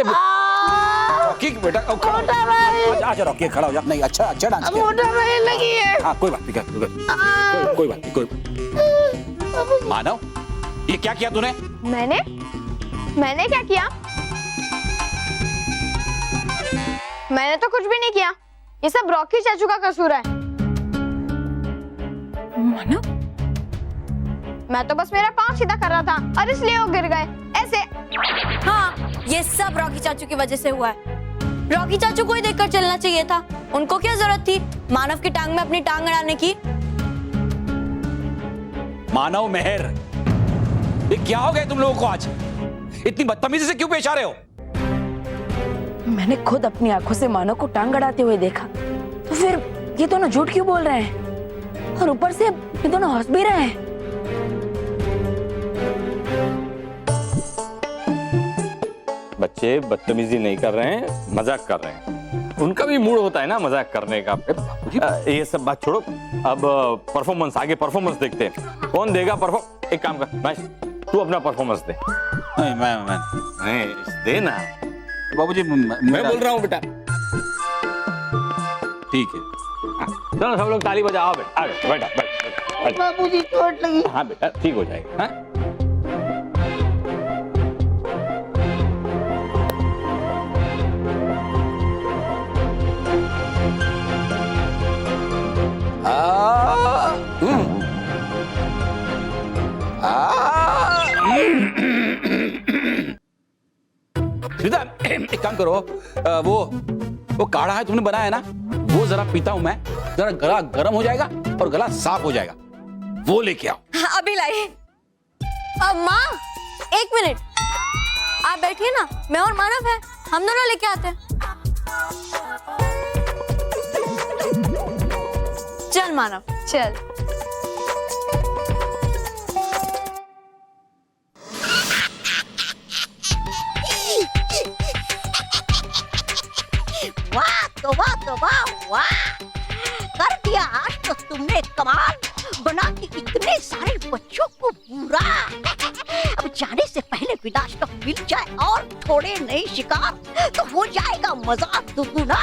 Rocky बेटा आजा Rocky खड़ा हो जा। नहीं अच्छा अच्छा डांस किया। मोटा भाई लगी है। हाँ कोई बात नहीं, कोई बात नहीं, कोई मानव ये क्या किया तूने? मैंने क्या किया? मैंने तो कुछ भी नहीं किया, ये सब रॉकी चाचू का कसूर है। मानव मैं तो बस मेरा पाँव सीधा कर रहा था और इसलिए वो गिर गए ऐसे। हाँ, ये सब रॉकी चाचू की वजह से हुआ है। रॉकी चाचू को ही देखकर चलना चाहिए था, उनको क्या जरूरत थी मानव की टांग में अपनी टांग अड़ाने की। मानव मेहर, ये क्या हो गया तुम लोगों को आज? इतनी बदतमीजी से क्यों पेश आ रहे हो? मैंने खुद अपनी आंखों से मानव को टांग अड़ाते हुए देखा, तो फिर ये दोनों झूठ क्यों बोल रहे हैं? और ऊपर से ये दोनों हंस भी रहे हैं। बच्चे बदतमीजी नहीं कर रहे हैं, मजाक कर रहे हैं। उनका भी मूड होता है ना मजाक करने का। ये सब बात छोड़ो, अब परफॉर्मेंस, आगे परफॉर्मेंस देखते हैं। कौन देगा परफॉर्म? एक काम कर महेश, तू अपना परफॉर्मेंस दे। नहीं मैं नहीं दे ना बाबूजी, मैं बोल रहा हूँ बेटा। ठीक है, चलो सब लोग ताली बजाओ। बेटा बैठ। बाबूजी चोट लगी। हाँ बेटा ठीक हो जाएगा। हाँ? एक काम करो, वो काढ़ा है तुमने बनाया है ना, वो जरा पीता हूं मैं, जरा गला गर्म हो जाएगा और गला साफ हो जाएगा, वो लेके आओ। हाँ, अभी लाइए। अब माँ एक मिनट, आप बैठिए ना, मैं और मानव है, हम दोनों लेके आते हैं। चल मानव चल। वाह कर दिया आज तो तुमने कमाल, बना के इतने सारे बच्चों को बुरा। अब जाने से पहले विनाश तो मिल जाए और थोड़े नए शिकार तो हो जाएगा मजा दुगुना।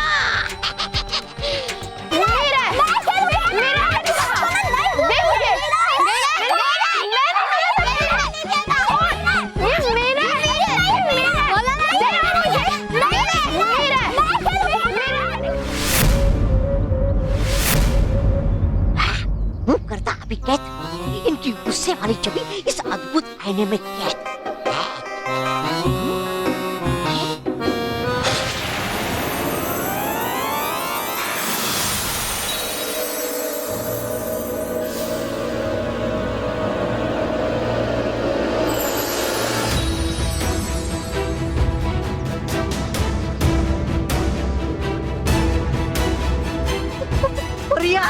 करता अभी कैद, इनकी गुस्से वाली छवि इस अद्भुत आईने में कैद। प्रिया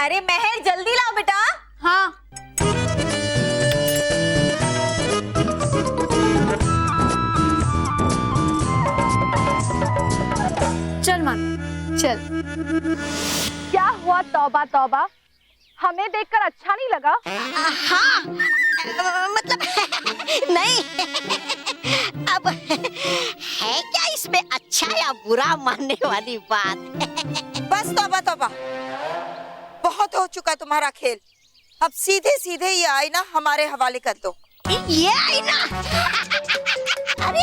अरे महर जल्दी लाओ बेटा। हाँ चल मान चल। क्या हुआ? तौबा तौबा, हमें देखकर अच्छा नहीं लगा? हाँ मतलब नहीं, अब है क्या इसमें अच्छा या बुरा मानने वाली बात? बस तौबा तौबा, बहुत हो चुका तुम्हारा खेल। अब सीधे सीधे ये आईना हमारे हवाले कर दो। ये आईना अरे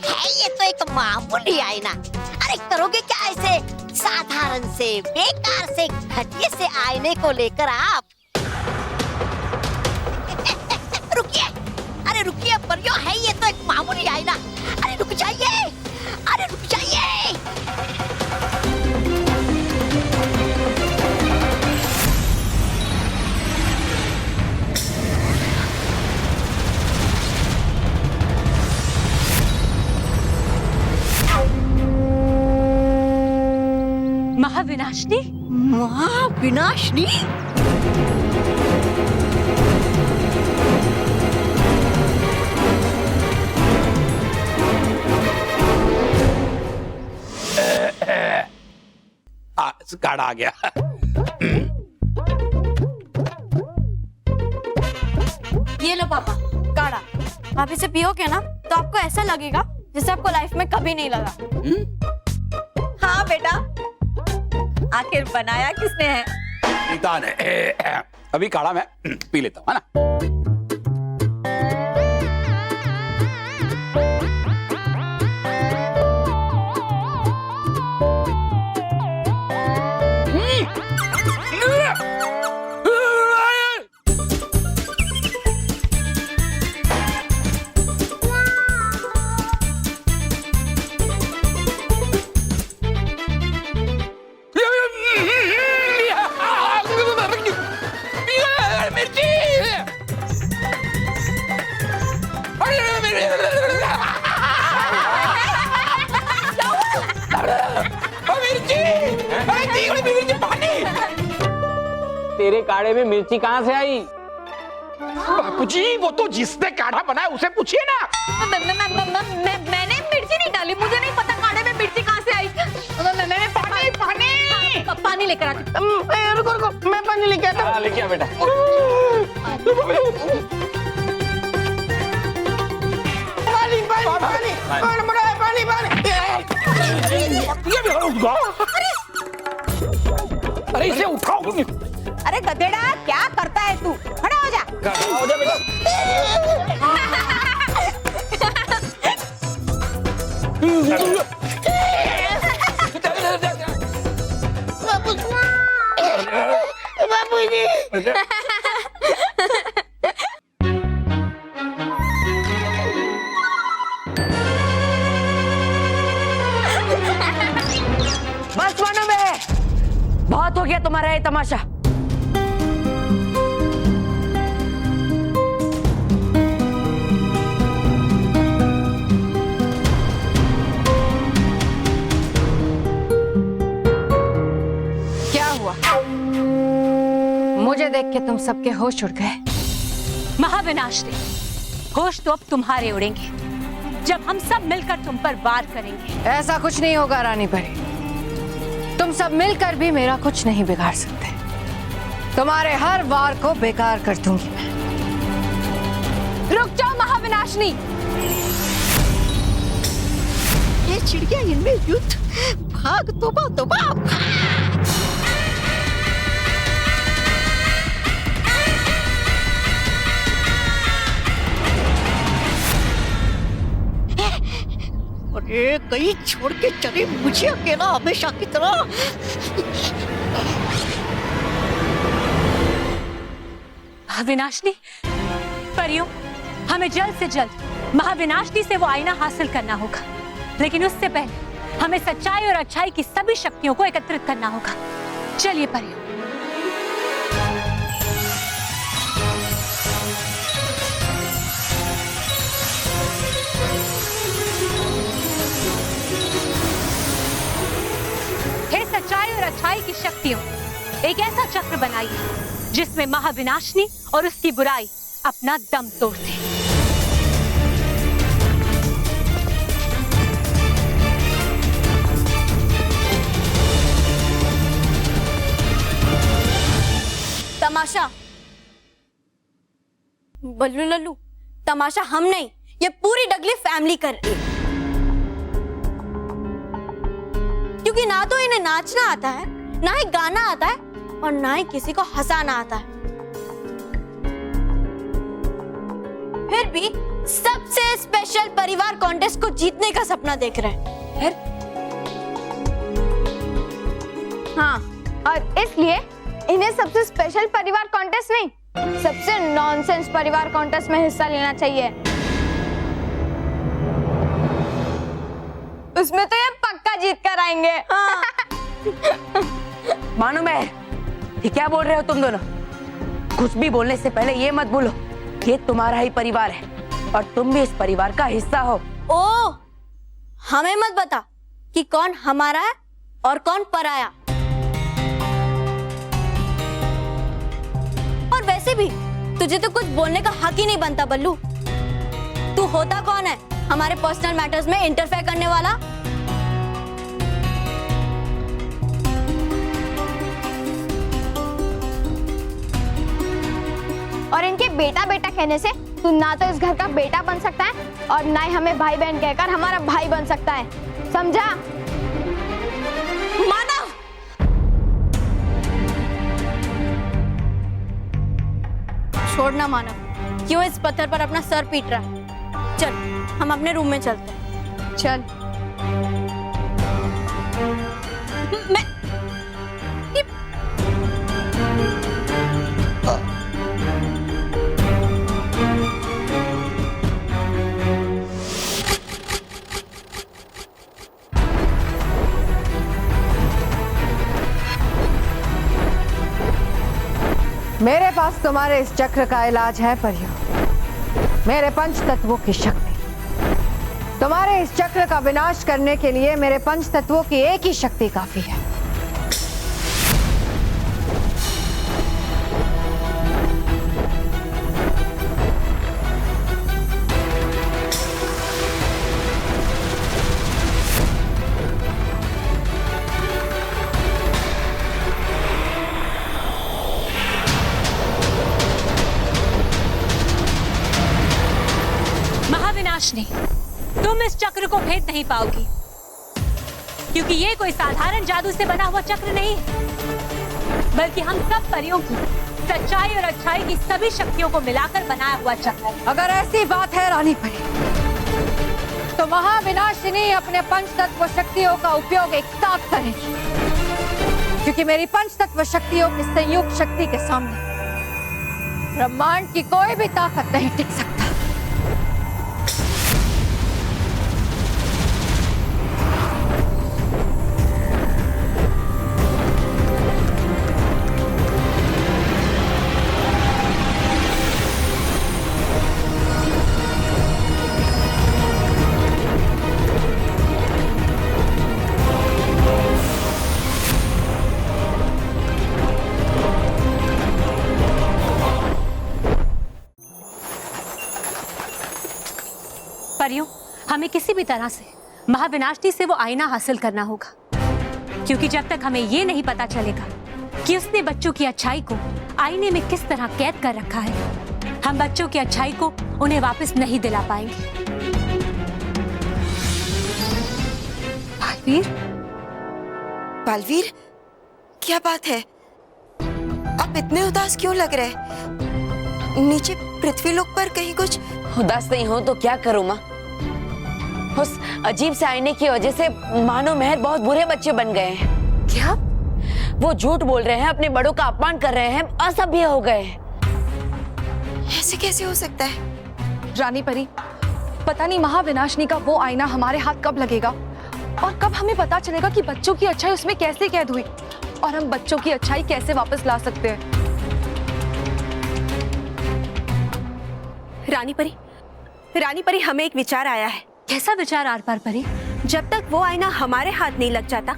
है ये तो एक मामूली आईना। अरे करोगे क्या ऐसे साधारण से बेकार से घटिया से आईने को लेकर आप? रुकिए, अरे रुकिए परियो, है ये तो एक मामूली आईना। अरे रुक जाइए, अरे रुक जाइए। महाविनाशिनी। महाविनाशिनी? काढ़ा आ गया। ये लो पापा काढ़ा, आप इसे पियोगे ना तो आपको ऐसा लगेगा जैसे आपको लाइफ में कभी नहीं लगा। हाँ बेटा, आखिर बनाया किसने है? पिता ने। अभी काढ़ा मैं पी लेता हूँ, है ना? तेरे काढ़े में मिर्ची कहाँ से आई? बापूजी, वो तो जिसने काढ़ा बनाया उसे पूछिए ना। मैंने मिर्ची नहीं डाली, मुझे नहीं पता काढ़े में मिर्ची कहाँ से आई। पानी लेकर आती। रुको, मैं पानी लेके आता हूँ। लेके आ बेटा। अरे इसे उठाओ। अरे गधेड़ा, क्या करता है तू? खड़ा हो जा। बस मानो बे, बहुत हो गया तुम्हारा ये तमाशा। क्या हुआ? मुझे देख के तुम सबके होश उड़ गए? महाविनाशिनी, होश तो अब तुम्हारे उड़ेंगे जब हम सब मिलकर तुम पर वार करेंगे। ऐसा कुछ नहीं होगा रानी परी, तुम सब मिलकर भी मेरा कुछ नहीं बिगाड़ सकते। तुम्हारे हर वार को बेकार कर दूंगी मैं। रुक जाओ महाविनाशिनी। ये चिड़िया इनमें युद्ध, भाग तोबा तोबा। अरे कहीं छोड़ के चले मुझे अकेला हमेशा की तरह। महाविनाशिनी, परियों, हमें जल्द से जल्द महाविनाशिनी से वो आईना हासिल करना होगा, लेकिन उससे पहले हमें सच्चाई और अच्छाई की सभी शक्तियों को एकत्रित करना होगा। चलिए परियों। हे सच्चाई और अच्छाई की शक्तियों, एक ऐसा चक्र बनाइए जिसमें महाविनाशिनी और उसकी बुराई अपना दम तोड़ दे। तमाशा बल्लू लल्लू, तमाशा हम नहीं, ये पूरी डगली फैमिली कर रही है। क्योंकि ना तो इन्हें नाचना आता है, ना ही गाना आता है, और ना ही किसी को हंसाना आता है। फिर भी सबसे स्पेशल परिवार कॉन्टेस्ट को जीतने का सपना देख रहे हैं। फिर हाँ, और इसलिए इन्हें सबसे स्पेशल परिवार कॉन्टेस्ट नहीं, सबसे नॉनसेंस परिवार कॉन्टेस्ट में हिस्सा लेना चाहिए। उसमें तो ये पक्का जीत कर आएंगे। हाँ। मानो मैं, ये क्या बोल रहे हो तुम दोनों? कुछ भी बोलने से पहले ये मत बोलो, ये तुम्हारा ही परिवार है और तुम भी इस परिवार का हिस्सा हो। ओ, हमें मत बता कि कौन हमारा है और कौन पराया। वैसे भी तुझे तो कुछ बोलने का हक ही नहीं बनता बल्लू। तू होता कौन है हमारे पर्सनल मैटर्स में इंटरफेयर करने वाला? और इनके बेटा बेटा कहने से तू ना तो इस घर का बेटा बन सकता है और ना ही हमें भाई बहन कहकर हमारा भाई बन सकता है, समझा? मानव, छोड़ना मानव, क्यों इस पत्थर पर अपना सर पीट रहा है? चल हम अपने रूम में चलते हैं। चल। मैं मेरे पास तुम्हारे इस चक्र का इलाज है परियों, मेरे पंच तत्वों की शक्ति। तुम्हारे इस चक्र का विनाश करने के लिए मेरे पंच तत्वों की एक ही शक्ति काफी है। महाविनाशिनी, तुम इस चक्र को भेद नहीं पाओगी, क्योंकि ये कोई साधारण जादू से बना हुआ चक्र नहीं है, बल्कि हम सब परियों की सच्चाई और अच्छाई की सभी शक्तियों को मिलाकर बनाया हुआ चक्र है। अगर ऐसी बात है रानी परी, तो महाविनाशिनी अपने पंच तत्व शक्तियों का उपयोग एक साथ करेगी, क्योंकि मेरी पंच तत्व शक्तियों की संयुक्त शक्ति के सामने ब्रह्मांड की कोई भी ताकत नहीं टिक सकता। परियों, हमें किसी भी तरह से महाविनाशिनी से वो आईना हासिल करना होगा, क्योंकि जब तक हमें ये नहीं पता चलेगा कि उसने बच्चों की अच्छाई को आईने में किस तरह कैद कर रखा है, हम बच्चों की अच्छाई को उन्हें वापस नहीं दिला पाएंगे। बालवीर, बालवीर, क्या बात है? आप इतने उदास क्यों लग रहे? नीचे पृथ्वी लोक पर कहीं कुछ? उदास नहीं हो तो क्या करूं माँ? उस अजीब से आईने की वजह से मानो महर बहुत बुरे बच्चे बन गए हैं। क्या? वो झूठ बोल रहे हैं, अपने बड़ों का अपमान कर रहे हैं, असभ्य हो गए हैं। ऐसे कैसे हो सकता है? रानी परी, पता नहीं महाविनाशिनी का वो आईना हमारे हाथ कब लगेगा और कब हमें पता चलेगा कि बच्चों की अच्छाई उसमें कैसे कैद हुई और हम बच्चों की अच्छाई कैसे वापस ला सकते हैं। रानी परी, हमें एक विचार आया है। कैसा विचार आर पार परी? जब तक वो आईना हमारे हाथ नहीं लग जाता,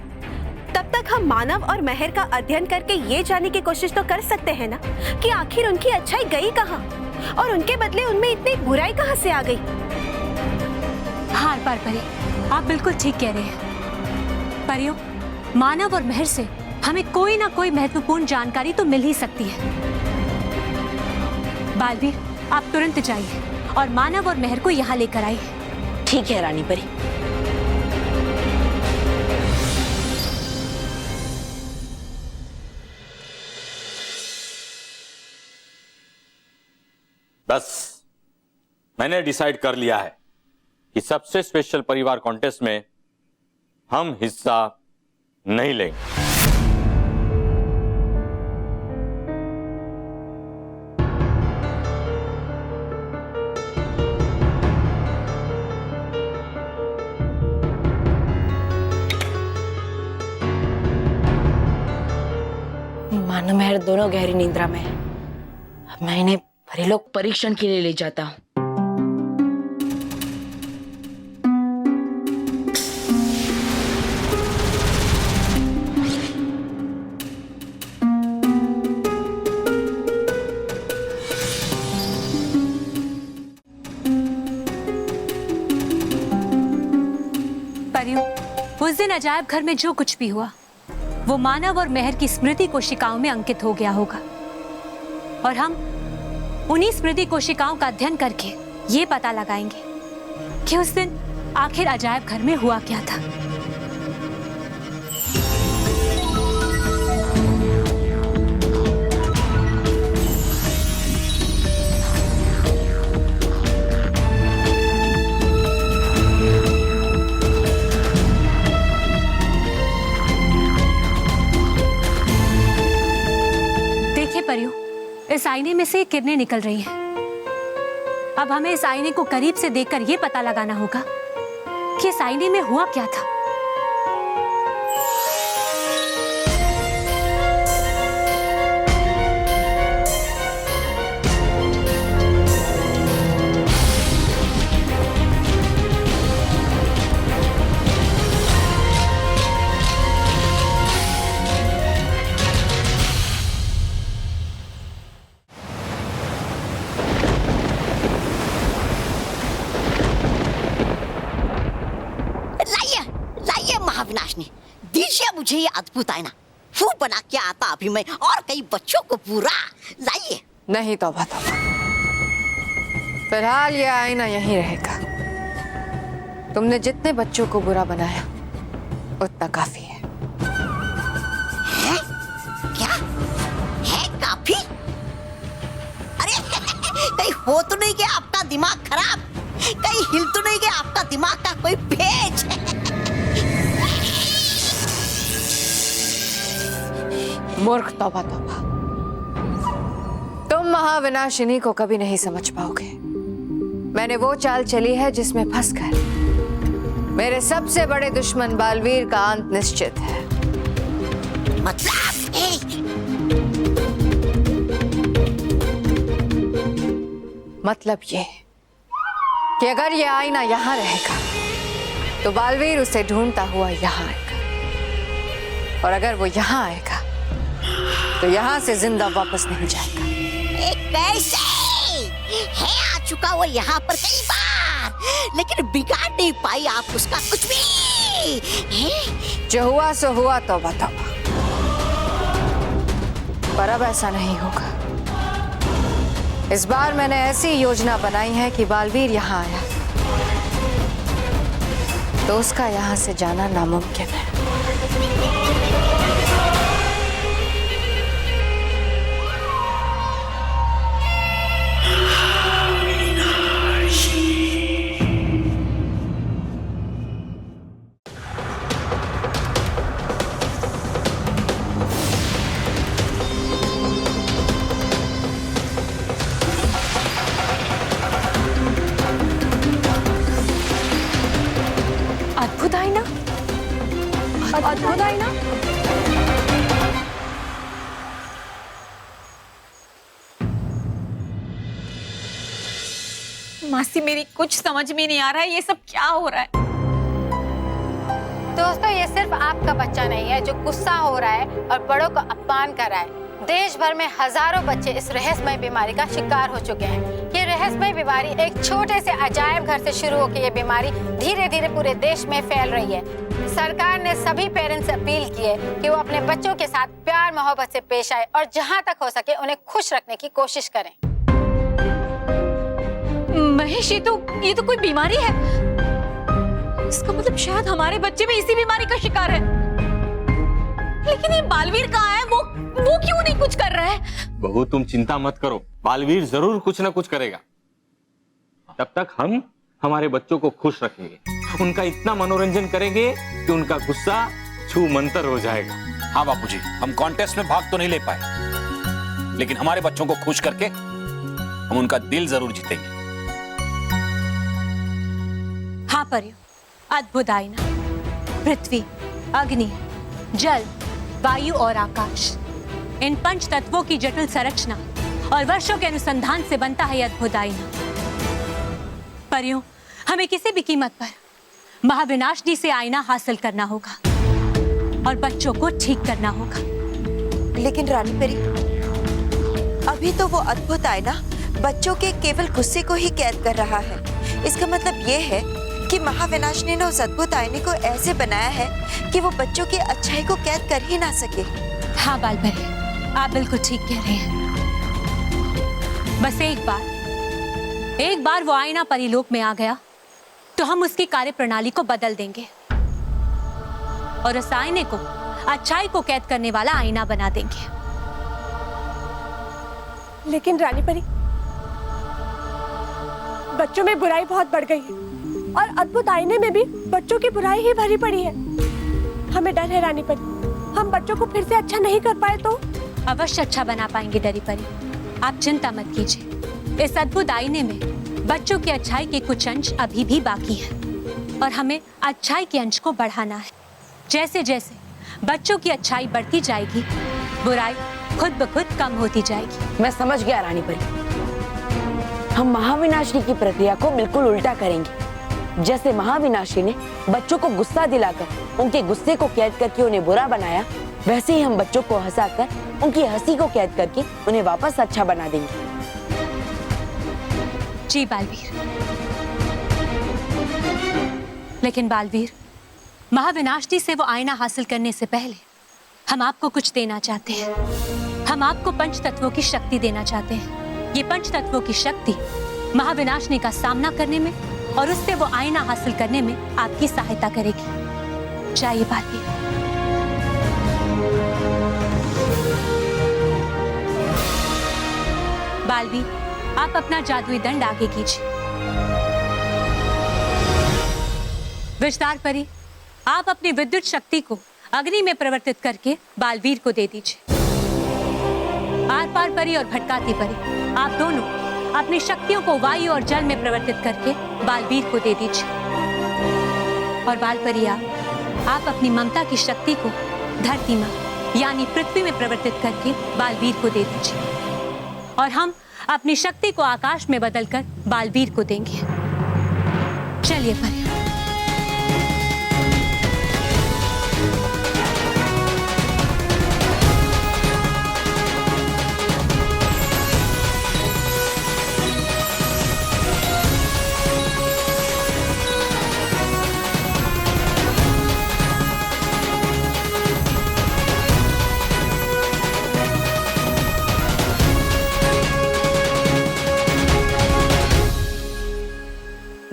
तब तक हम मानव और महर का अध्ययन करके ये जानने की कोशिश तो कर सकते हैं ना कि आखिर उनकी अच्छाई गई कहाँ और उनके बदले उनमें इतनी बुराई कहाँ से आ गई। हाँ आर पार परी, आप बिल्कुल ठीक कह रहे हैं। परियों, मानव और महर से हमें कोई ना कोई महत्वपूर्ण जानकारी तो मिल ही सकती है। बालवीर, आप तुरंत जाइए और मानव और महर को यहाँ लेकर आइए। ठीक है रानी परी। बस मैंने डिसाइड कर लिया है कि सबसे स्पेशल परिवार कॉन्टेस्ट में हम हिस्सा नहीं लेंगे। मानो महर दोनों गहरी निद्रा में है। अब मैं इन्हें परिलोक परीक्षण के लिए ले जाता हूँ। उस दिन अजायब घर में जो कुछ भी हुआ वो मानव और मेहर की स्मृति कोशिकाओं में अंकित हो गया होगा, और हम उन्हीं स्मृति कोशिकाओं का अध्ययन करके ये पता लगाएंगे कि उस दिन आखिर अजायब घर में हुआ क्या था। परियों, इस आईने में से किरणें निकल रही हैं। अब हमें इस आईने को करीब से देखकर यह पता लगाना होगा कि इस आईने में हुआ क्या था। महाविनाशनी, दीजिए मुझे ये अद्भुत आईना। फूल बना के आता अभी मैं और कई बच्चों को पूरा लाइए। नहीं तौबा तौबा, फिलहाल ये आईना यहीं रहेगा। तुमने जितने बच्चों को बुरा बनाया उतना काफी है। क्या है काफी? अरे कहीं हो तो नहीं गया आपका दिमाग खराब? कहीं हिल तो नहीं गया आपका दिमाग का कोई पेच? मूर्ख, तौबा तौबा, तुम महाविनाशिनी को कभी नहीं समझ पाओगे। मैंने वो चाल चली है जिसमें फंसकर मेरे सबसे बड़े दुश्मन बालवीर का अंत निश्चित है। मतलब ये कि अगर ये आईना यहां रहेगा तो बालवीर उसे ढूंढता हुआ यहां आएगा, और अगर वो यहां आएगा तो यहां से जिंदा वापस नहीं जाएगा। कैसे है? आ चुका वो यहाँ पर कई बार, लेकिन बिगाड़ नहीं पाई आप उसका कुछ भी। जो हुआ सो हुआ, तौबा तौबा, पर अब ऐसा नहीं होगा। इस बार मैंने ऐसी योजना बनाई है कि बालवीर यहाँ आया तो उसका यहाँ से जाना नामुमकिन है। अद्भुत आईना, अद्भुत आईना। मासी, मेरी कुछ समझ में नहीं आ रहा है, ये सब क्या हो रहा है? दोस्तों, ये सिर्फ आपका बच्चा नहीं है जो गुस्सा हो रहा है और बड़ों का अपमान कर रहा है। देश भर में हजारों बच्चे इस रहस्यमय बीमारी का शिकार हो चुके हैं। ये रहस्यमय बीमारी एक छोटे से अजायब घर से शुरू होकर ये बीमारी धीरे धीरे पूरे देश में फैल रही है। सरकार ने सभी पेरेंट्स से अपील की है कि वो अपने बच्चों के साथ प्यार मोहब्बत से पेश आए और जहां तक हो सके उन्हें खुश रखने की कोशिश करें। महेश, ये तो कोई बीमारी है। इसका मतलब शायद हमारे बच्चे भी इसी बीमारी का शिकार है। लेकिन ये बालवीर कहाँ है? वो क्यों नहीं कुछ कर रहा है? बहू, तुम चिंता मत करो, बालवीर जरूर कुछ ना कुछ करेगा। तब तक हम हमारे बच्चों को खुश रखेंगे, उनका इतना मनोरंजन करेंगे कि उनका गुस्सा छू मंतर हो जाएगा। हाँ बापूजी, हम कॉन्टेस्ट में भाग तो नहीं ले पाए, लेकिन हमारे बच्चों को खुश करके हम उनका दिल जरूर जीतेंगे। हाँ परियों, अद्भुत आईना पृथ्वी, अग्नि, जल, वायु और आकाश, इन पंच तत्वों की जटिल संरचना और वर्षों के अनुसंधान से बनता है यह अद्भुत आईना। परियों, हमें किसी भी कीमत पर महाविनाशनी से आईना हासिल करना होगा और बच्चों को ठीक करना होगा। लेकिन रानी परी, अभी तो वो अद्भुत आईना बच्चों के केवल गुस्से को ही कैद कर रहा है। इसका मतलब ये है कि महाविनाशिनी ने उस अद्भुत आईने को ऐसे बनाया है कि वो बच्चों की अच्छाई को कैद कर ही ना सके। हाँ बालपरी, आप बिल्कुल ठीक कह रहे हैं। बस एक बार वो आईना परिलोक में आ गया तो हम उसकी कार्य प्रणाली को बदल देंगे और उस आईने को अच्छाई को कैद करने वाला आईना बना देंगे। लेकिन रानी परी, बच्चों में बुराई बहुत बढ़ गई है और अद्भुत आईने में भी बच्चों की बुराई ही भरी पड़ी है। हमें डर है रानी परी, हम बच्चों को फिर से अच्छा नहीं कर पाए तो। अवश्य अच्छा बना पाएंगे डरी परी, आप चिंता मत कीजिए। इस अद्भुत आईने में बच्चों की अच्छाई के कुछ अंश अभी भी बाकी हैं और हमें अच्छाई के अंश को बढ़ाना है। जैसे जैसे बच्चों की अच्छाई बढ़ती जाएगी, बुराई खुद ब खुद कम होती जाएगी। मैं समझ गया रानी परी, हम महाविनाशिनी की प्रक्रिया को बिल्कुल उल्टा करेंगे। जैसे महाविनाशिनी ने बच्चों को गुस्सा दिलाकर उनके गुस्से को कैद करके उन्हें बुरा बनाया, वैसे ही हम बच्चों को हंसाकर उनकी हंसी को कैद करके उन्हें वापस अच्छा बना देंगे। जी बालवीर। लेकिन बालवीर, महाविनाशिनी से वो आईना हासिल करने से पहले हम आपको कुछ देना चाहते हैं। हम आपको पंच तत्वों की शक्ति देना चाहते हैं। ये पंच तत्वों की शक्ति महाविनाशिनी का सामना करने में और उससे वो आईना हासिल करने में आपकी सहायता करेगी। चाहिए बालवीर। बालवीर, आप अपना जादुई दंड आगे कीजिए। विषधार परी, आप अपनी विद्युत शक्ति को अग्नि में परिवर्तित करके बालवीर को दे दीजिए। आर पार परी और भटकाती परी, आप दोनों अपनी शक्तियों को वायु और जल में परिवर्तित करके बालवीर को दे दीजिए। और बाल परी, आप अपनी ममता की शक्ति को धरती में यानी पृथ्वी में परिवर्तित करके बालवीर को दे दीजिए। और हम अपनी शक्ति को आकाश में बदलकर बालवीर को देंगे। चलिए परी।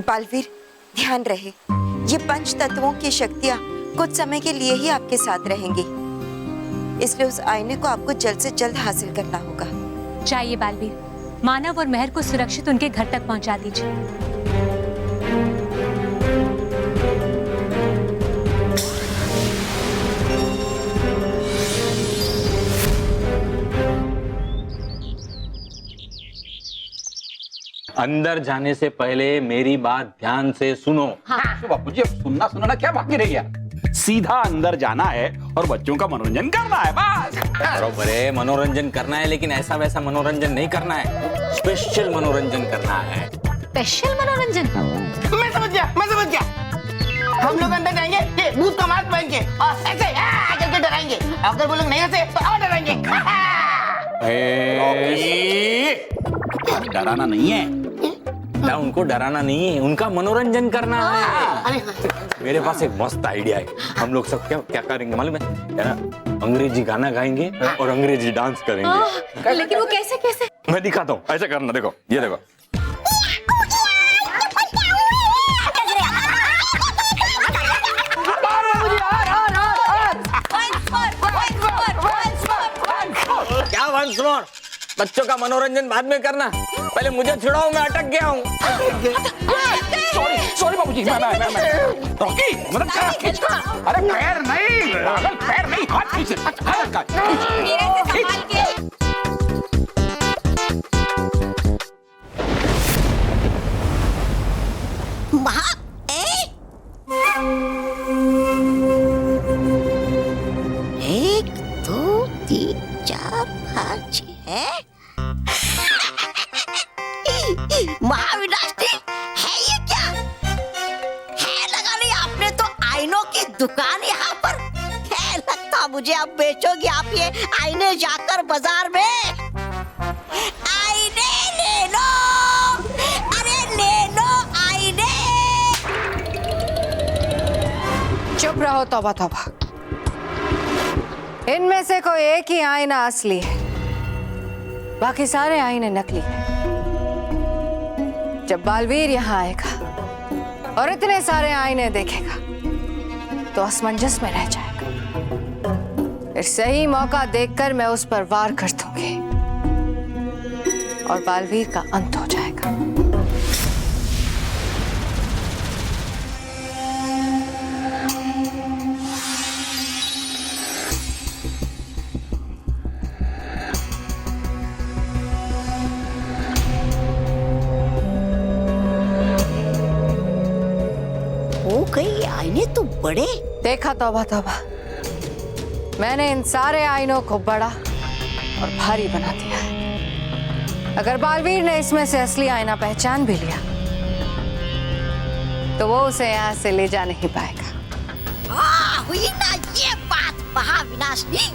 बालवीर, ध्यान रहे, ये पंच तत्वों की शक्तियां कुछ समय के लिए ही आपके साथ रहेंगी, इसलिए उस आईने को आपको जल्द से जल्द हासिल करना होगा। चाहिए बालवीर, मानव और मेहर को सुरक्षित उनके घर तक पहुंचा दीजिए। अंदर जाने से पहले मेरी बात ध्यान से सुनो। हाँ। बापू जी, अब सुनना क्या बाकी रह गया? सीधा अंदर जाना है और बच्चों का मनोरंजन करना है, बस। बरोबर है, मनोरंजन करना है, लेकिन ऐसा वैसा मनोरंजन नहीं करना है, स्पेशल मनोरंजन करना है। स्पेशल मनोरंजन? मैं समझ गया। हम लोग अंदर जाएंगे, ये भूत का मास्क पहन के और ऐसे करके डराएंगे। अगर वो लोग नहीं हंसे तो और डराएंगे। डराना नहीं है ना, उनको डराना नहीं है, उनका मनोरंजन करना है। मेरे पास एक मस्त आइडिया है। हम लोग सब क्या करेंगे मालूम है? अंग्रेजी गाना गाएंगे और अंग्रेजी डांस करेंगे। लेकिन वो कैसे? मैं दिखाता हूँ, ऐसे करना, देखो, ये देखो। क्या वंस मोर? बच्चों का मनोरंजन बाद में करना, पहले मुझे छुड़ाओ, मैं अटक गया हूँ। सॉरी बाबूजी, मैं रॉकी, मतलब खींच। अरे पैर नहीं, पागल, पैर नहीं, हाथ खींच। एक, दो, तीन, चार, पाँच, छह। महाविनाशिनी है ये क्या? है लगा नहीं आपने तो आईनों की दुकान यहाँ पर है। लगता मुझे अब बेचोगी आप ये आईने जाकर बाजार में। आईने ले लो, अरे ले लो आईने। रहो, तौबा तौबा। इनमें से कोई एक ही आईना असली है, बाकी सारे आईने नकली हैं। जब बालवीर यहाँ आएगा और इतने सारे आईने देखेगा तो असमंजस में रह जाएगा। फिर सही मौका देखकर मैं उस पर वार कर दूंगी और बालवीर का अंत हो जाएगा। हो गई, आईने तो बड़े। देखा, तौबा तौबा, मैंने इन सारे आईनों को बड़ा और भारी बना दिया है। अगर बालवीर ने इसमें से असली आईना पहचान भी लिया तो वो उसे यहाँ से ले जा नहीं पाएगा। हुई ना ये बात महाविनाशनी।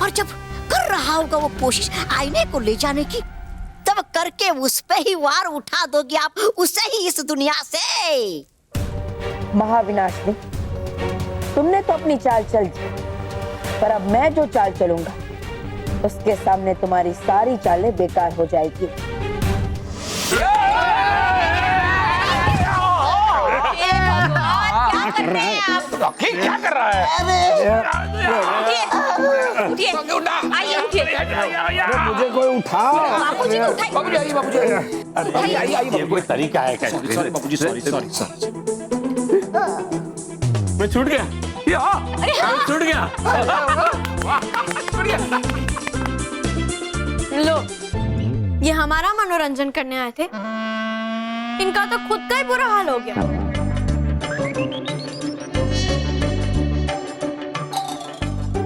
और जब कर रहा होगा वो कोशिश आईने को ले जाने की, तब करके उस पे ही वार उठा दोगे आप, उसे ही इस दुनिया से। महाविनाशनी, तुमने तो अपनी चाल चल दी, पर अब मैं जो चाल चलूंगा उसके सामने तुम्हारी सारी चालें बेकार हो जाएगी। क्या कर रहा है? मुझे कोई उठाओ। बाबूजी आइए, बाबूजी आइए। ये कोई तरीका है क्या? सॉरी बाबूजी, सॉरी। मैं छूट गया। मैं छूट गया। लो, ये हमारा मनोरंजन करने आए थे, इनका तो खुद का ही बुरा हाल हो गया।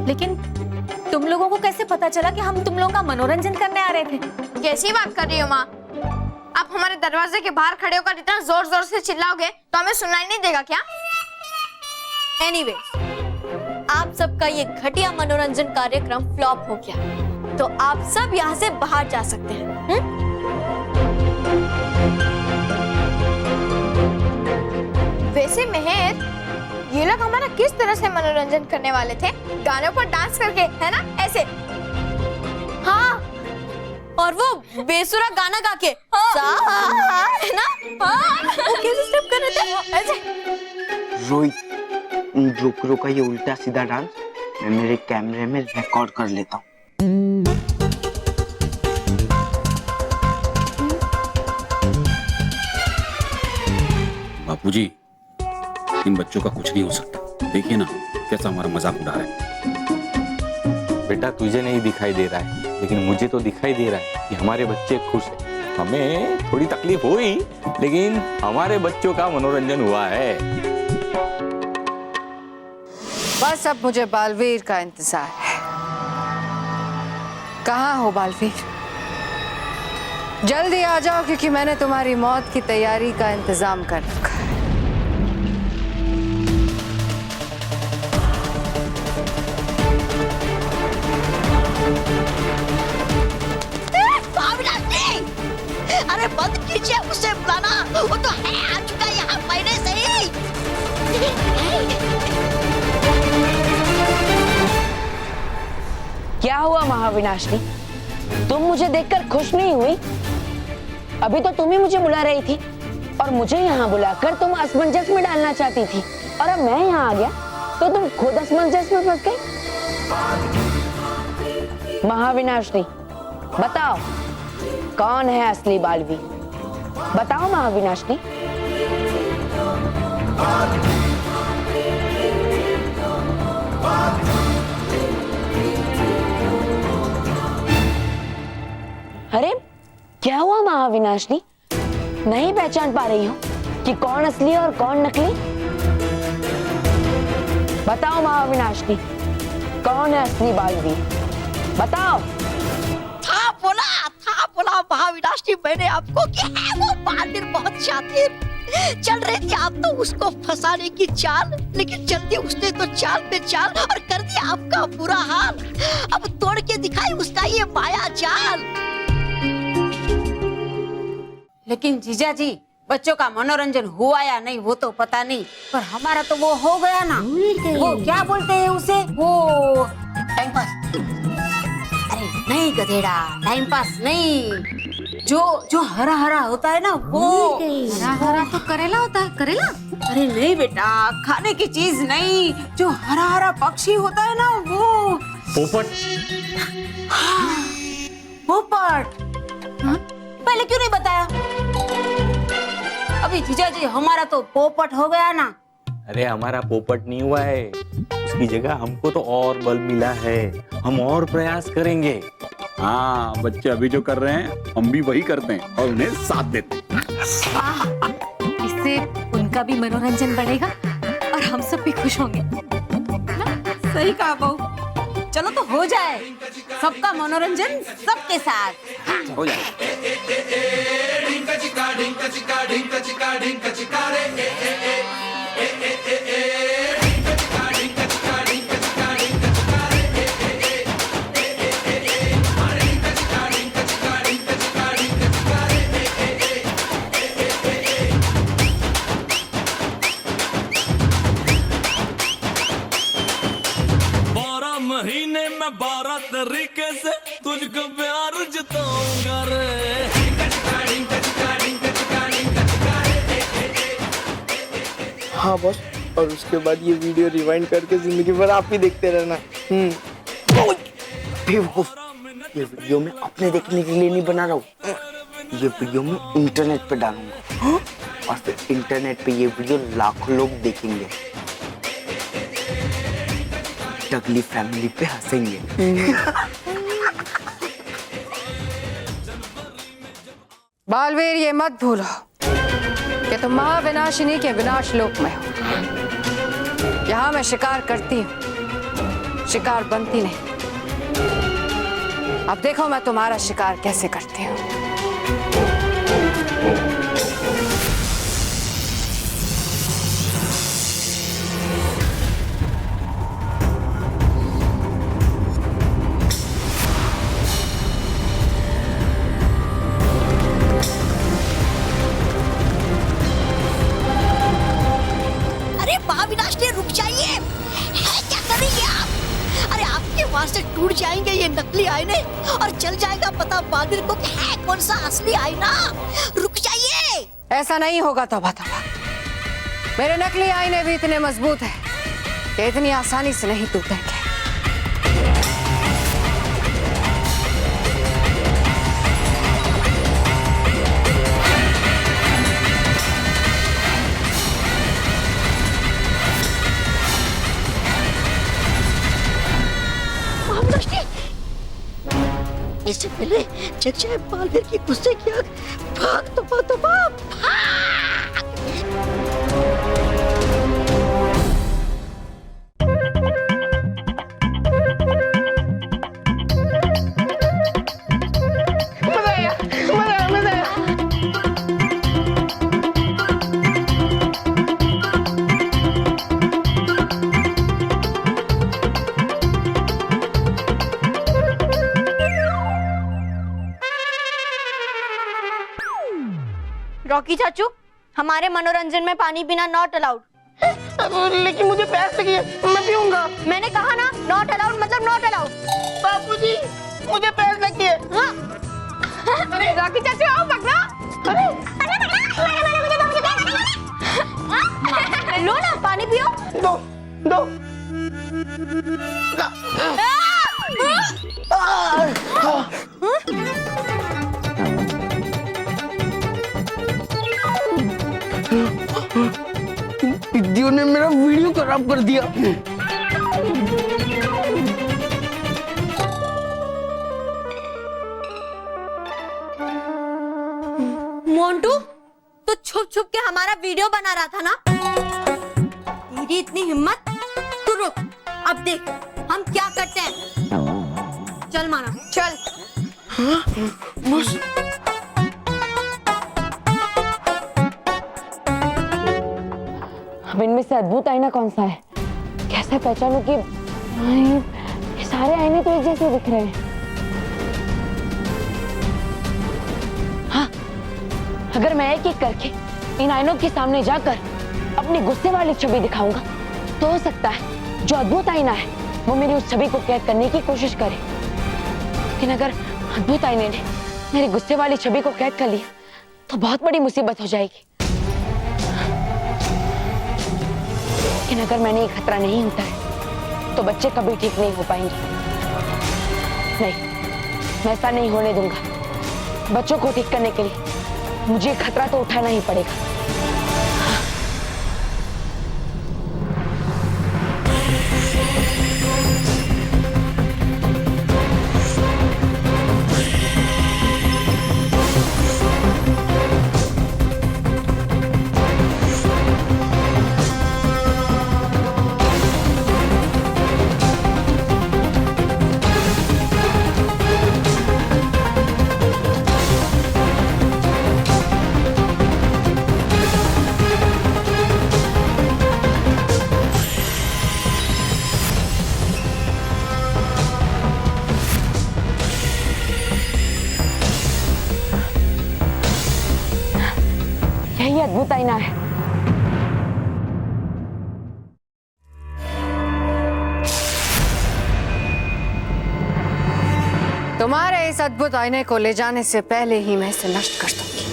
लेकिन तुम लोगों को कैसे पता चला कि हम तुम लोगों का मनोरंजन करने आ रहे थे? कैसी बात कर रही हो माँ? आप हमारे दरवाजे के बाहर खड़े होकर इतना जोर जोर से चिल्लाओगे तो हमें सुनाई नहीं देगा क्या? एनीवे, आप सबका ये घटिया मनोरंजन कार्यक्रम फ्लॉप हो गया, तो आप सब यहाँ से बाहर जा सकते हैं। वैसे मेहर, ये लोग हमारा किस तरह से मनोरंजन करने वाले थे? गानों पर डांस करके, है ना? ऐसे। हाँ, और वो बेसुरा गाना गा के, है ना? वो कैसे स्टेप कर रहे थे? ऐसे। रोहित, जोकरों का ये उल्टा सीधा डांस मैं मेरे कैमरे में रिकॉर्ड कर लेता हूँ। बापूजी, इन बच्चों का कुछ नहीं हो सकता। देखिए ना कैसा हमारा मजाक उड़ा रहा है। बेटा, तुझे नहीं दिखाई दे रहा है, लेकिन मुझे तो दिखाई दे रहा है कि हमारे बच्चे खुश हैं। हमें थोड़ी तकलीफ हुई, लेकिन हमारे बच्चों का मनोरंजन हुआ है। बस अब मुझे बालवीर का इंतजार है। कहाँ हो बालवीर? जल्दी आ जाओ, क्योंकि मैंने तुम्हारी मौत की तैयारी का इंतजाम कर रखा है। अरे बंद कीजिए उसे बुलाना, वो तो है आ चुका यहाँ पहले से ही। क्या हुआ महाविनाशनी? तुम मुझे देखकर खुश नहीं हुई? अभी तो तुम ही मुझे बुला रही थी और मुझे यहाँ बुलाकर तुम असमंजस में डालना चाहती थी, और अब मैं यहाँ आ गया तो तुम खुद असमंजस में फंस गई। महाविनाशनी, बताओ कौन है असली बालवीर? बताओ महाविनाशनी। अरे क्या हुआ महाविनाशनी? नहीं पहचान पा रही हो कि कौन असली है और कौन नकली? बताओ महाविनाशनी, कौन है असली बालवीर? बताओ। था बोला महाविनाशनी मैंने आपको कि है वो बालवीर बहुत शातिर। चल रही थी आप तो उसको फंसाने की चाल, लेकिन चल दी उसने तो चाल पे चाल और कर दिया आपका बुरा हाल। अब तोड़ के दिखाई उसका ये माया जाल। लेकिन जीजा जी, बच्चों का मनोरंजन हुआ या नहीं वो तो पता नहीं, पर हमारा तो वो हो गया ना। वो क्या बोलते हैं उसे, वो टाइम पास। अरे नहीं गधेड़ा, टाइम पास नहीं, जो हरा हरा होता है ना वो। हरा हरा तो करेला होता है, करेला। अरे नहीं बेटा, खाने की चीज नहीं, जो हरा हरा पक्षी होता है ना वो। पोपट। हाँ, पोपट। हाँ? पहले क्यों नहीं बताया? अभी जीजा जी हमारा तो पोपट हो गया ना। अरे हमारा पोपट नहीं हुआ है, उसकी जगह हमको तो और बल मिला है, हम और प्रयास करेंगे। हाँ, बच्चे अभी जो कर रहे हैं हम भी वही करते हैं और उन्हें साथ देते हैं। इससे उनका भी मनोरंजन बढ़ेगा और हम सब भी खुश होंगे। सही कहा बहू। चलो तो हो जाए सबका मनोरंजन सबके साथ। हो जाए। महीने में 12 तरीके से तुझको प्यार जताऊंगा रे। हाँ बॉस, और उसके बाद ये वीडियो रिवाइंड करके जिंदगी भर आप ही देखते रहना। बेवकूफ, ये वीडियो मैं अपने देखने के लिए नहीं बना रहा हूँ, ये वीडियो मैं इंटरनेट पे डालूंगा और फिर इंटरनेट पे ये वीडियो लाखों लोग देखेंगे, टगली फैमिली पे हंसेंगे। बालवीर, ये मत भूलो कि तुम महाविनाशिनी के विनाश लोक में हो। यहाँ मैं शिकार करती हूँ, शिकार बनती नहीं। अब देखो मैं तुम्हारा शिकार कैसे करती हूँ। टूट जाएंगे ये नकली आईने और चल जाएगा पता बादल को कि है कौन सा असली आईना। रुक जाइए। ऐसा नहीं होगा तौबा तौबा। मेरे नकली आईने भी इतने मजबूत हैं कि इतनी आसानी से नहीं टूटेंगे। इससे पहले जग जाए बालवीर की गुस्से की आग, भाग तौबा तौबा भाग। मजा आया, मजा आया, मजा आया। रॉकी चाचू, हमारे मनोरंजन में पानी पीना नॉट अलाउड। लेकिन मुझे प्यास लगी है, मैं पीऊंगा। मैंने कहा ना नॉट अलाउड मतलब नॉट अलाउड। बापूजी, मुझे प्यास लगी है। हाँ। अरे रॉकी चाचू आओ पकड़ो। लो ना पानी पियो। दो दो। दीदियों ने मेरा वीडियो खराब कर दिया। मोंटू, तो छुप छुप के हमारा वीडियो बना रहा था ना? तेरी इतनी हिम्मत? तू रुक, अब देख हम क्या करते हैं। चल माना, चल। बस अब इनमें से अद्भुत आईना कौन सा है? कैसे पहचानूं कि ये सारे आईने तो एक जैसे दिख रहे हैं? हाँ, अगर मैं एक एक करके इन आईनों के सामने जाकर अपनी गुस्से वाली छवि दिखाऊंगा तो हो सकता है जो अद्भुत आईना है वो मेरी उस छवि को कैद करने की कोशिश करे। लेकिन अगर अद्भुत आईने ने मेरी गुस्से वाली छवि को कैद कर लिया तो बहुत बड़ी मुसीबत हो जाएगी। लेकिन अगर मैंने ये खतरा नहीं उठाया तो बच्चे कभी ठीक नहीं हो पाएंगे। नहीं, मैं ऐसा नहीं होने दूंगा। बच्चों को ठीक करने के लिए मुझे खतरा तो उठाना ही पड़ेगा। यही अद्भुत आईना है। तुम्हारे इस अद्भुत आईने को ले जाने से पहले ही मैं इसे नष्ट कर दूंगी,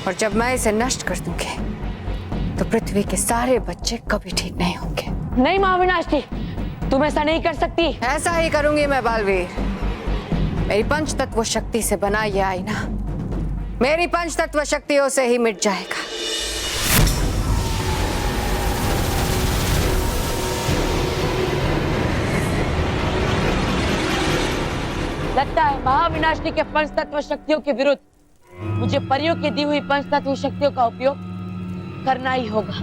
और जब मैं इसे नष्ट कर दूंगी तो पृथ्वी के सारे बच्चे कभी ठीक नहीं होंगे। नहीं महाविनाशनी, तुम ऐसा नहीं कर सकती। ऐसा ही करूंगी मैं बालवीर। मेरी पंच तत्व शक्ति से बना यह आईना मेरी पंच तत्व शक्तियों से ही मिट जाएगा। लगता है महाविनाशनी के पंच तत्व शक्तियों के विरुद्ध मुझे परियों की दी हुई पंच तत्व शक्तियों का उपयोग करना ही होगा।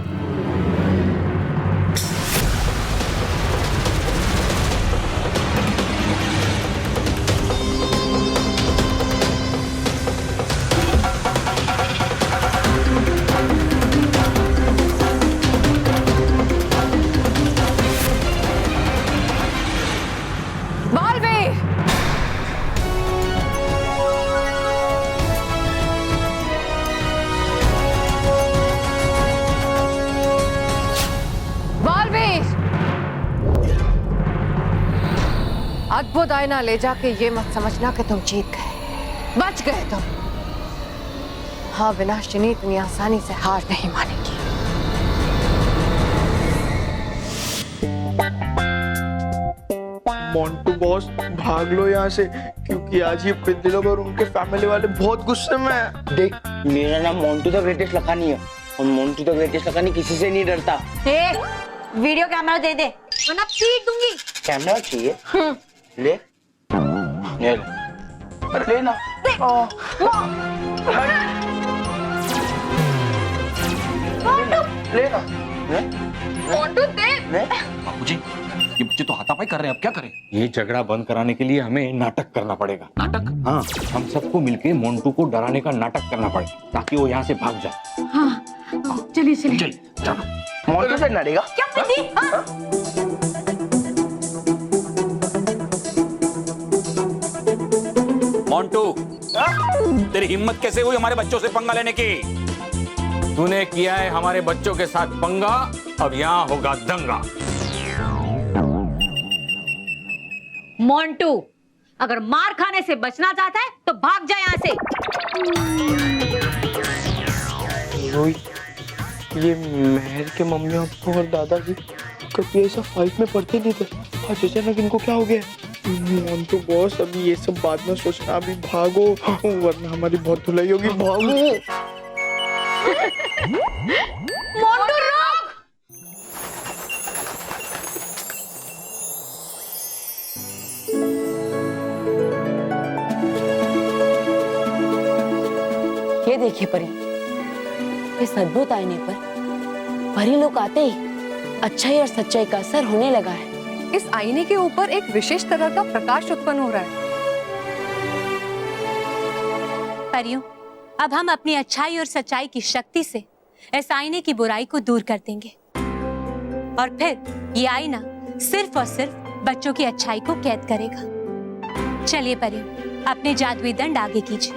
अद्भुत आईना ले जाके ये मत समझना कि तुम जीत गए, बच गए तुम। हाँ, विनाशिनी इतनी आसानी से हार नहीं मानेगी। मोंटू बॉस, भाग लो यहाँ से, क्योंकि आज ये पिद्दी लोग और उनके फैमिली वाले बहुत गुस्से में हैं। देख, मेरा नाम मोंटू द ग्रेटेस्ट लखानी है और मोंटू द ग्रेटेस्ट लखानी किसी से नहीं डरता। वीडियो कैमरा दे दे वरना पीट दूंगी। कैमरा चाहिए? ले ले अरे ले ना। ले ना। मोंटू दे। बाबूजी, ये बच्चे तो हाथापाई कर रहे हैं, अब क्या करें? ये झगड़ा बंद कराने के लिए हमें नाटक करना पड़ेगा। नाटक? हाँ, हम सबको मिलके मोंटू को डराने का नाटक करना पड़ेगा ताकि वो यहाँ से भाग जाए। हाँ, चलिए चलिए। मोंटू से लड़ेगा? क्या पिद्दी? मोंटू, तेरी हिम्मत कैसे हुई हमारे बच्चों से पंगा लेने की? तूने किया है हमारे बच्चों के साथ पंगा, अब यहाँ होगा दंगा। मोंटू, अगर मार खाने से बचना चाहता है तो भाग जा यहाँ से। रोहित, ये मेहर के मम्मी पापा और दादाजी कभी ऐसा फाइट में पड़ते नहीं थे, आज अचानक इनको क्या हो गया? मोंटू बॉस, अभी ये सब बाद में सोचना, अभी भागो वरना हमारी बहुत धुलाई होगी। भागो। मोंटू रुक! ये देखिए परी, इस अद्भुत आईने पर परी लोग आते ही अच्छाई और सच्चाई का असर होने लगा है। इस आईने के ऊपर एक विशेष तरह का प्रकाश उत्पन्न हो रहा है। परियों, अब हम अपनी अच्छाई और सच्चाई की शक्ति से इस आईने की बुराई को दूर कर देंगे और फिर ये आईना सिर्फ और सिर्फ बच्चों की अच्छाई को कैद करेगा। चलिए परियों, अपने जादुई दंड आगे कीजिए।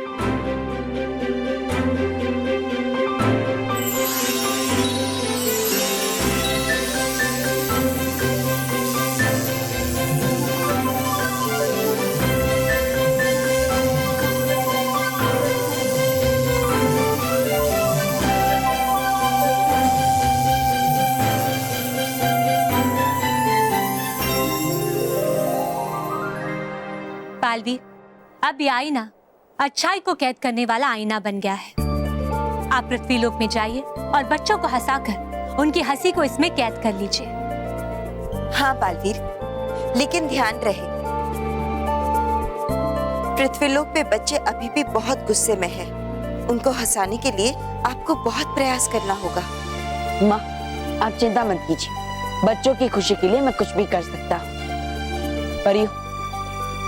अब ये आईना अच्छाई को कैद करने वाला आईना बन गया है। आप पृथ्वीलोक में जाइए और बच्चों को हंसाकर उनकी हंसी को इसमें कैद कर लीजिए। हाँ बालवीर, लेकिन ध्यान रहे पृथ्वीलोक पे बच्चे अभी भी बहुत गुस्से में हैं। उनको हंसाने के लिए आपको बहुत प्रयास करना होगा। माँ, आप चिंता मत कीजिए, बच्चों की खुशी के लिए मैं कुछ भी कर सकता हूँ। परियो,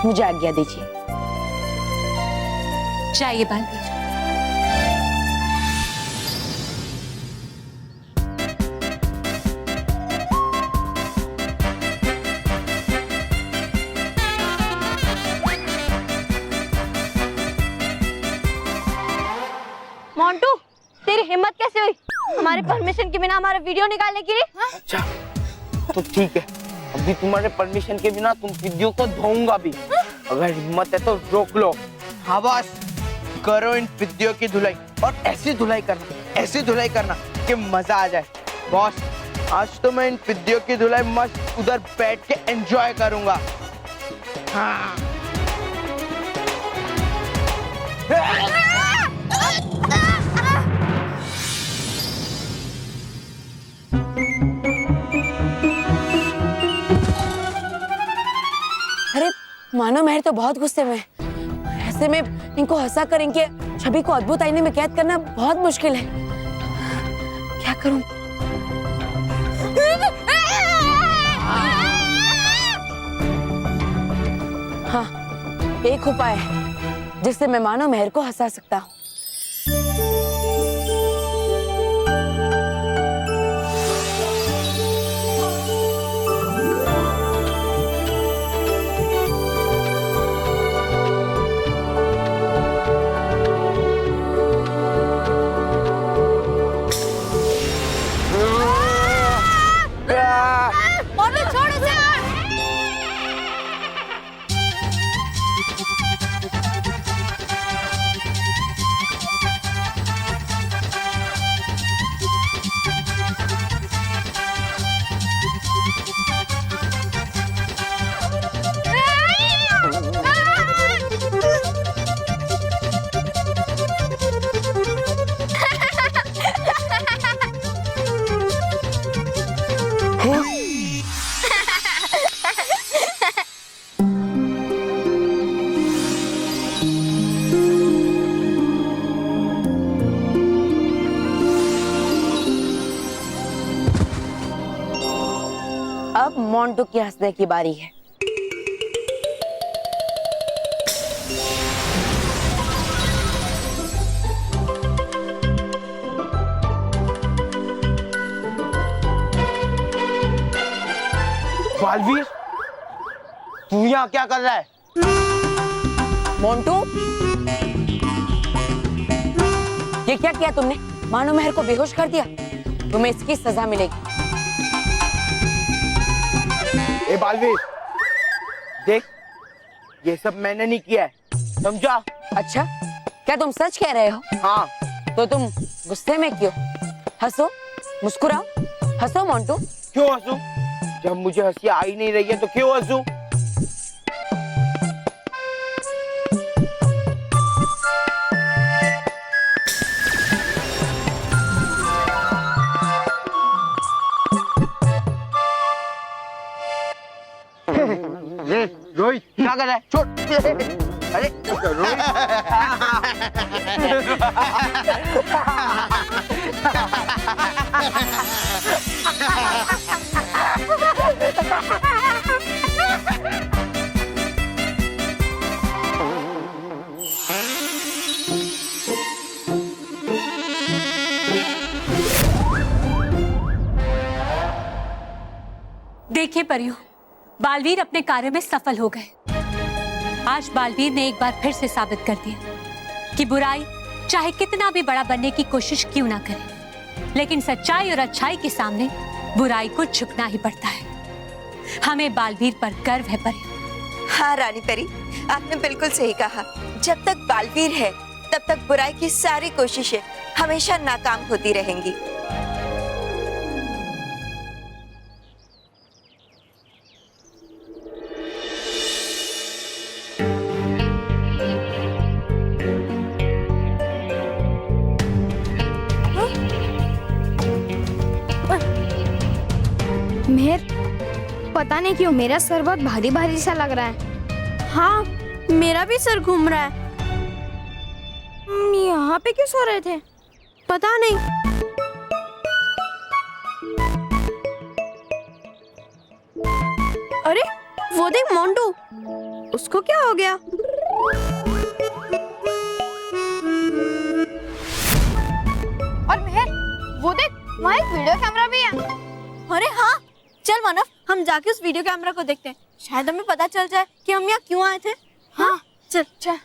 मुझे आज्ञा दीजिए। जाइए बालवीर। मोंटू, तेरी हिम्मत कैसे हुई हमारे परमिशन के बिना हमारा वीडियो निकालने की? अच्छा तो ठीक है, अभी तुम्हारे परमिशन के बिना तुम वीडियो को धोऊंगा भी। अगर हिम्मत है तो रोक लो। हाँ बस, करो इन वीडियो की धुलाई, और ऐसी धुलाई करना कि मजा आ जाए। बॉस, आज तो मैं इन वीडियो की धुलाई मस्त उधर बैठ के एंजॉय करूंगा। हाँ। अरे मानो मेहर तो बहुत गुस्से में है। ऐसे में इनको हंसा कर इनके छवि को अद्भुत आईने में कैद करना बहुत मुश्किल है। क्या करूं? हाँ, एक उपाय है जिससे मैं मानो मेहर को हंसा सकता हूँ। अब मोंटू की हंसने की बारी है। बालवीर, तू यहाँ क्या कर रहा है? मोंटू, ये क्या किया तुमने? मानो मेहर को बेहोश कर दिया। तुम्हें इसकी सजा मिलेगी। ए बालवीर, देख, ये सब मैंने नहीं किया है, समझा? अच्छा, क्या तुम सच कह रहे हो? हाँ। तो तुम गुस्से में क्यों? हंसो, मुस्कुराओ, हंसो मोंटू। क्यों हंसू? जब मुझे हंसी आ ही नहीं रही है तो क्यों हंसू? रोहित, क्या कर रहा है? छोड़। अरे रोहित। देखिए परियो, बालवीर अपने कार्य में सफल हो गए। आज बालवीर ने एक बार फिर से साबित कर दिया कि बुराई चाहे कितना भी बड़ा बनने की कोशिश क्यों ना करे, लेकिन सच्चाई और अच्छाई के सामने बुराई को झुकना ही पड़ता है। हमें बालवीर पर गर्व है परियो। हाँ रानी परी, आपने बिल्कुल सही कहा। जब तक बालवीर है तब तक बुराई की सारी कोशिशें हमेशा नाकाम होती रहेंगी। मेहर, पता नहीं क्यों मेरा सर बहुत भारी भारी सा लग रहा है। हाँ, मेरा भी सर घूम रहा है। यहाँ पे क्यों सो रहे थे? पता नहीं। अरे वो देख मोंटू, उसको क्या हो गया? और मेहर, वो देख वहाँ एक वीडियो कैमरा भी है। अरे हाँ, चल मानव, हम जाके उस वीडियो कैमरा को देखते हैं। शायद हमें पता चल जाए कि हम यहाँ क्यों आए थे। हाँ, चल चल।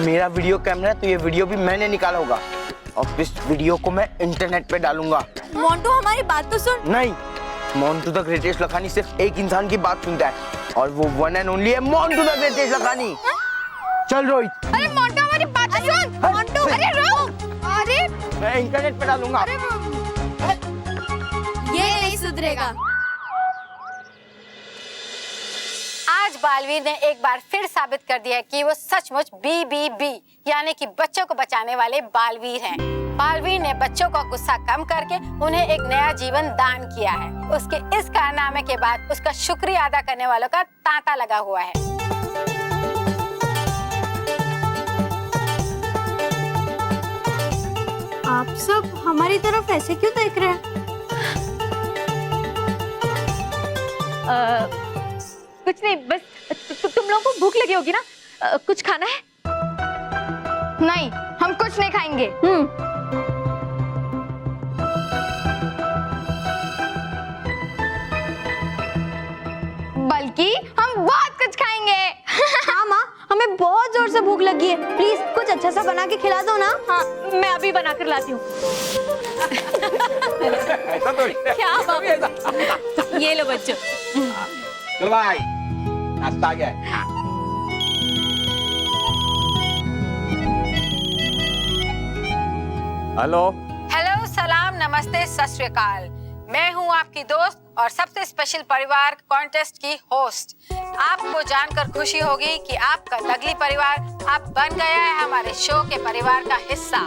मेरा वीडियो कैमरा है तो ये वीडियो भी मैंने निकाला होगा और इस वीडियो को मैं इंटरनेट पे डालूंगा। मोंटू, हमारी बात तो सुन। नहीं, मोंटू द ग्रेटेस्ट लखानी सिर्फ एक इंसान की बात सुनता है और वो वन एंड ओनली है मोंटू द ग्रेटेस्ट लखानी। चल रोहित। अरे मोंटू, हमारी बात तो सुन। मोंटू, अरे रुक। अरे मैं इंटरनेट पे डालूंगा। ये नहीं सुधरेगा। आज बालवीर ने एक बार फिर साबित कर दिया कि वो सचमुच BBB यानी कि बच्चों को बचाने वाले बालवीर हैं। बालवीर ने बच्चों का गुस्सा कम करके उन्हें एक नया जीवन दान किया है। उसके इस कारनामे के बाद उसका शुक्रिया अदा करने वालों का तांता लगा हुआ है। आप सब हमारी तरफ ऐसे क्यों देख रहे हैं? कुछ नहीं, बस तुम लोगों को भूख लगी होगी ना, कुछ खाना है? नहीं, हम कुछ नहीं खाएंगे। बल्कि हम बहुत कुछ खाएंगे। हाँ माँ, हमें बहुत जोर से भूख लगी है। प्लीज कुछ अच्छा सा बना के खिला दो ना। हाँ, मैं अभी बना कर लाती हूँ। ऐसा तो क्या बात? ये लो बच्चों। चल भाई, नाश्ता आ गया है। हेलो हेलो, सलाम, नमस्ते, सत श्री अकाल। मैं हूँ आपकी दोस्त और सबसे स्पेशल परिवार कॉन्टेस्ट की होस्ट। आपको जानकर खुशी होगी कि आपका दगली परिवार अब बन गया है हमारे शो के परिवार का हिस्सा।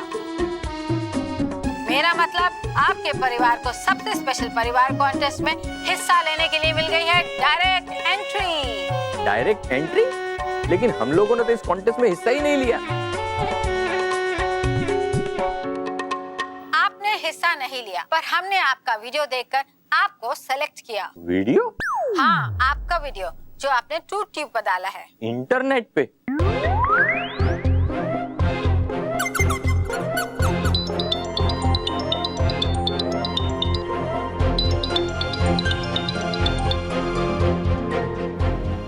मेरा मतलब आपके परिवार को सबसे स्पेशल परिवार कॉन्टेस्ट में हिस्सा लेने के लिए मिल गई है डायरेक्ट एंट्री। Direct entry? लेकिन हम लोगों ने तो इस कॉन्टेस्ट में हिस्सा ही नहीं लिया। आपने हिस्सा नहीं लिया, पर हमने आपका वीडियो देखकर आपको सेलेक्ट किया। वीडियो? हाँ, आपका वीडियो जो आपने ट्यूब पर डाला है। इंटरनेट पे?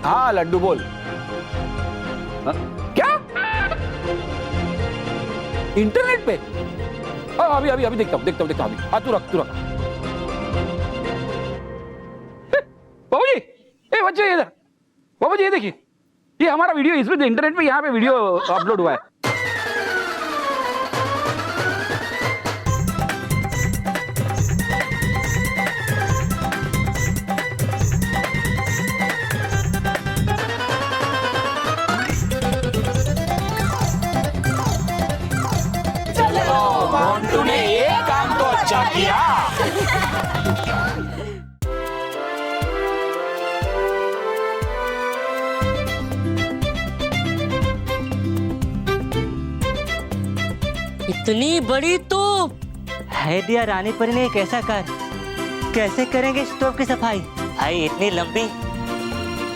हाँ लड्डू बोल। हाँ? क्या इंटरनेट पे? अभी अभी अभी देखता हूँ अभी। हाँ तू रख। बाबू जी, ए बच्चे ये इधर। बाबू जी ये देखिए, ये हमारा वीडियो इसमें इंटरनेट पे यहाँ पे वीडियो अपलोड हुआ है। मोंटू ने ये काम तो अच्छा किया। इतनी बड़ी तोप है दिया रानी परी ने, एक ऐसा कर कैसे करेंगे स्टोव की सफाई? आई इतनी लंबी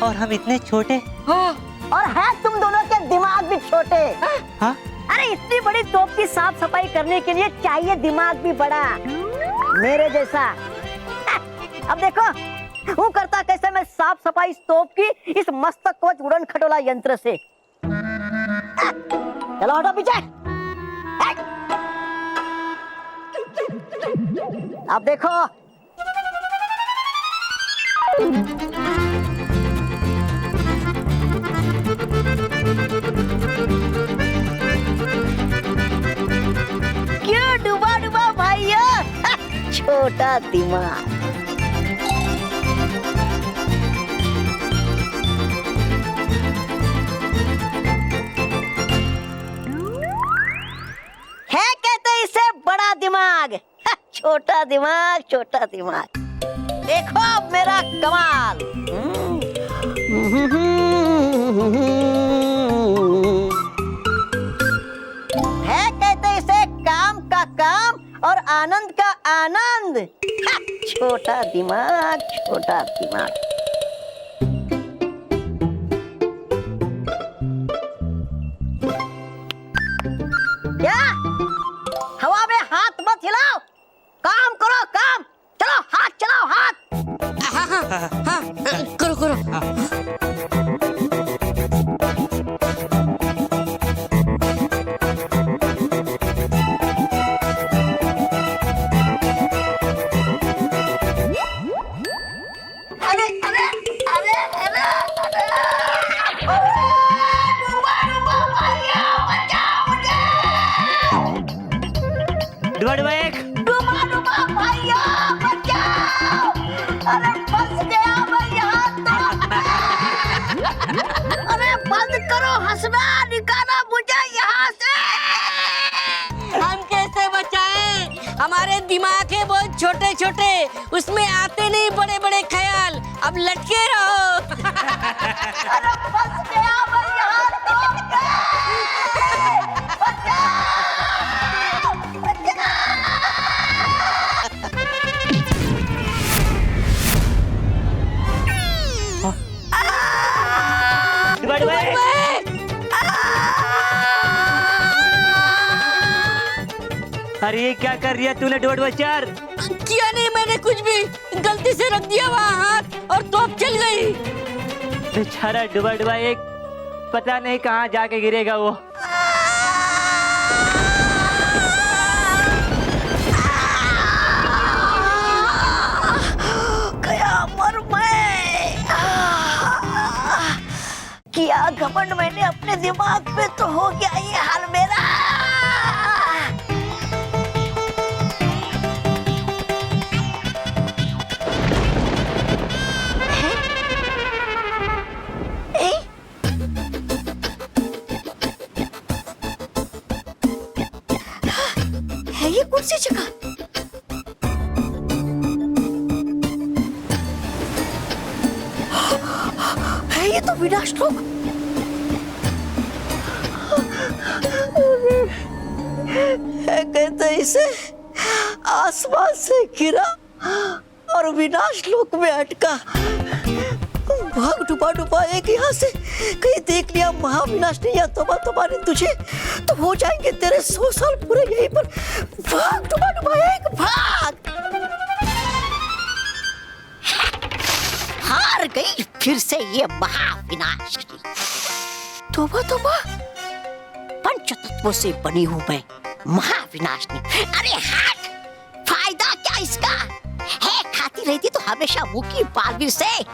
और हम इतने छोटे। और है तुम दोनों के दिमाग भी छोटे। हाँ? अरे इतनी बड़ी तोप की साफ सफाई करने के लिए चाहिए दिमाग भी बड़ा, मेरे जैसा। अब देखो हूँ करता कैसे मैं साफ सफाई इस तोप की इस मस्तक कवच उड़न खटोला यंत्र से। चलो हटो पीछे। अब देखो छोटा दिमाग। है कहते इसे बड़ा दिमाग, छोटा दिमाग, छोटा दिमाग। देखो अब मेरा कमाल। है कहते इसे काम का काम और आनंद का आनंद। छोटा दिमाग, छोटा दिमाग। क्या हवा में हाथ मत हिलाओ, काम करो काम। चलो हाथ चलाओ, हाथ। हाँ हाँ हाँ, करो करो। अरे अरे अरे अरे डुबा डुबा एक। डूबा डूबा भैया बचाओ। अरे फंस गया मैं यहाँ तो। अरे बंद करो हंसना, निकालो मुझे यहाँ से। हम कैसे बचाएं? हमारे दिमाग है बहुत छोटे छोटे, उसमें आते नहीं बड़े बड़े ख्याल। अब लटके रहो। अरे फंस गया मैं यहाँ तो। डुबा डुबा एक। अरे ये क्या कर रही है तूने? डुबा डुबा चार। किया नहीं मैंने कुछ भी, गलती से रख दिया वहाँ हाथ और तोप चल गई। बेचारा डुबा डुबा एक, पता नहीं कहाँ जाके गिरेगा वो। गया मर मैं। किया घमंड मैंने अपने दिमाग पे तो हो गया ये हाल मेरा। है ये कौन सी जगह? है ये तो विनाश लोक। है कहते इसे आसमान से गिरा और विनाश लोक में अटका। भाग डुबा डुबा एक यहाँ से, कहीं देख लिया महाविनाश ने या तोबा तोबा ने तुझे, तो हो जाएंगे तेरे 100 साल पूरे यहीं पर। भाग डुबा डुबा एक, भाग। हार गई फिर से ये महाविनाशिनी। तोबा तोबा, पंच तत्वों से बनी हूं मैं महाविनाशिनी। अरे हट, फायदा क्या इसका है? खाती रहती तो हमेशा मुंह की बालवीर से।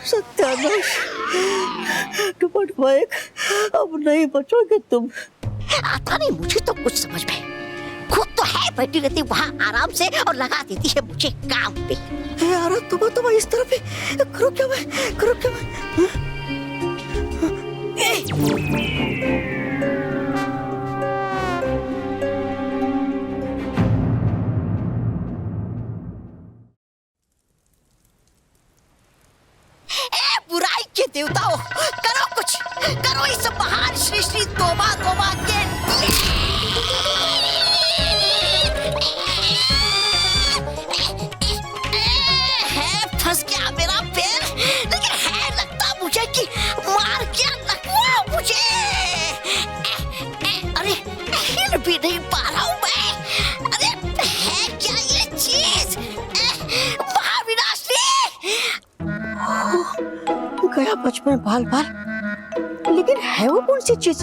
सत्यानाश, डुबा डुबा एक, अब नहीं बचोगे तुम। आता नहीं मुझे तो कुछ समझ में। खुद तो है बैठी रहती वहाँ आराम से और लगा देती है मुझे काम पे। यार तुम इस तरफ करो क्या मैं, करो क्या मैं। बुराई के देवताओं, करो कुछ, करो इस महान श्री श्री तोबा तोबा के है। फंस गया मेरा पैर, लेकिन है लगता मुझे कि मार क्या लगवा मुझे। अरे हिल भी नहीं पा रहा हूँ मैं। अरे है क्या ये चीज? महाविनाशी गया बचपन बाल बाल, लेकिन है वो कौन सी चीज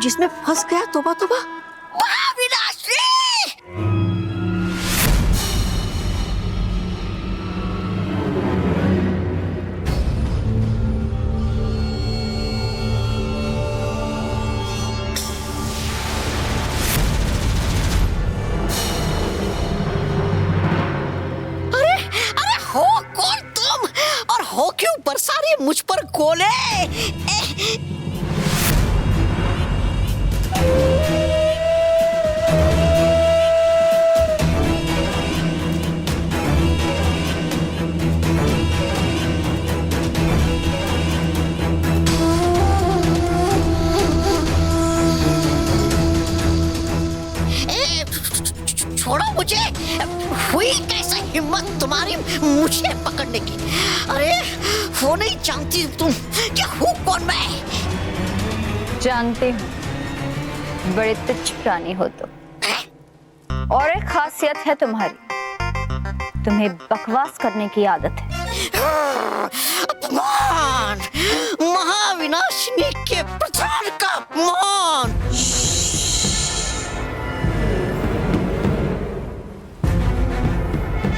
जिसमें फंस गया तोबा तोबा? महाविनाशी! ये मुझ पर गोले। छोड़ो मुझे। हुई कैसे हिम्मत तुम्हारी मुझे पकड़ने की? अरे वो नहीं जानती तुम कि हूँ कौन मैं? जानते हो, बड़े तुच्छ प्राणी हो तुम। और एक खासियत है तुम्हारी, तुम्हें बकवास करने की आदत है। अपमान, महाविनाशिनी के प्रधान का अपमान।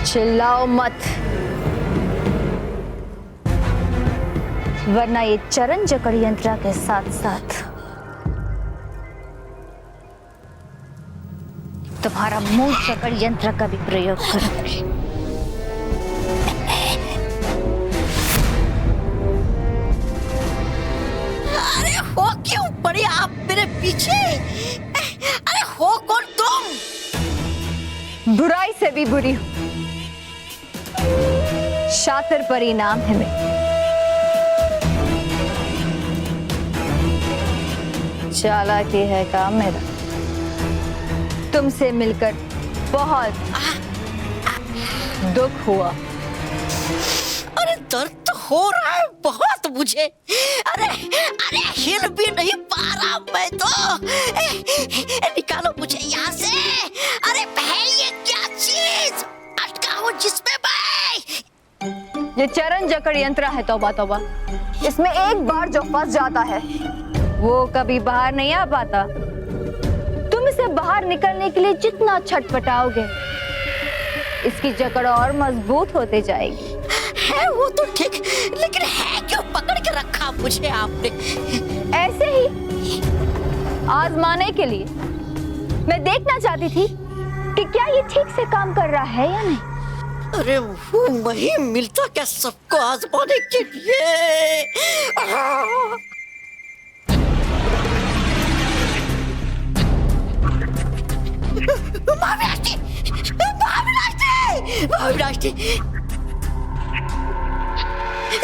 चिल्लाओ मत, वरना ये चरण जकड़ यंत्र के साथ साथ तुम्हारा मुंह जकड़ यंत्र का भी प्रयोग करूंगी। अरे हो क्यों पड़ी आप मेरे पीछे? अरे हो कौन तुम? बुराई से भी बुरी हूं, शातिर परिणाम है मेरा। चालाकी है काम मेरा। तुमसे मिलकर बहुत दुख हुआ। अरे दर्द तो हो रहा है बहुत मुझे। अरे अरे हिल भी नहीं पा रहा मैं तो। निकालो मुझे यहाँ से। अरे है ये क्या चीज अटका हो जिसमें मैं? ये चरण जकड़ यंत्र है, तौबा तौबा। इसमें एक बार जो फंस जाता है वो कभी बाहर नहीं आ पाता। तुम इसे बाहर निकलने के लिए जितना छटपटाओगे, इसकी जकड़ और मजबूत होते जाएगी। है वो तो ठीक, लेकिन है क्यों पकड़ के रखा मुझे आपने? ऐसे ही आजमाने के लिए। मैं देखना चाहती थी कि क्या ये ठीक से काम कर रहा है या नहीं। अरे वो वही मिलता क्या सबको आजमाने के लिए?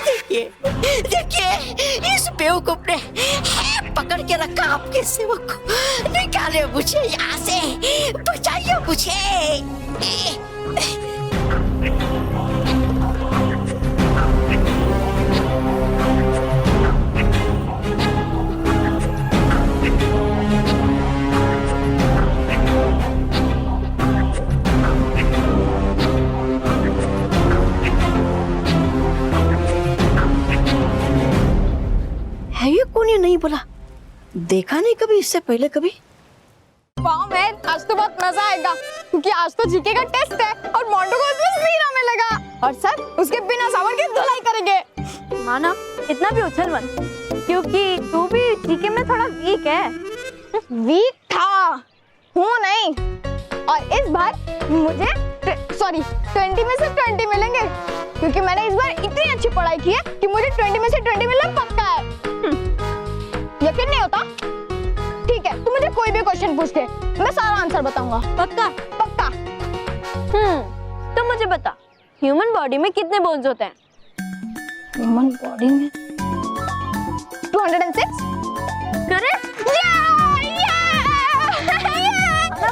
देखिए देखिए, इस बेवकूफ ने है पकड़ के रखा आपके सेवक को। निकाले मुझे यहाँ से, बचाइए मुझे। है ये कौन? ये नहीं बोला, देखा नहीं कभी इससे पहले कभी। वाह मैन, आज तो बहुत मजा आएगा क्योंकि आज तो जीके का टेस्ट है और मोंटो को उसमें सीना में लगा और सर उसके बिना साबुन के धुलाई करेंगे। माना इतना भी उछल मत, क्योंकि तू भी जीके में थोड़ा वीक है। वीक था, हूँ नहीं। और इस बार मुझे 20 में से 20 मिलेंगे क्योंकि मैंने इस बार इतनी अच्छी पढ़ाई की है कि मुझे 20 में से 20 मिलना पक्का है। यकीन नहीं होता? ठीक है, तू मुझे कोई भी क्वेश्चन पूछ ले, मैं सारा आंसर बताऊंगा। पक्का? पक्का। तो मुझे बता, ह्यूमन बॉडी में कितने बोन्स होते हैं? ह्यूमन बॉडी में 206। करेक्ट।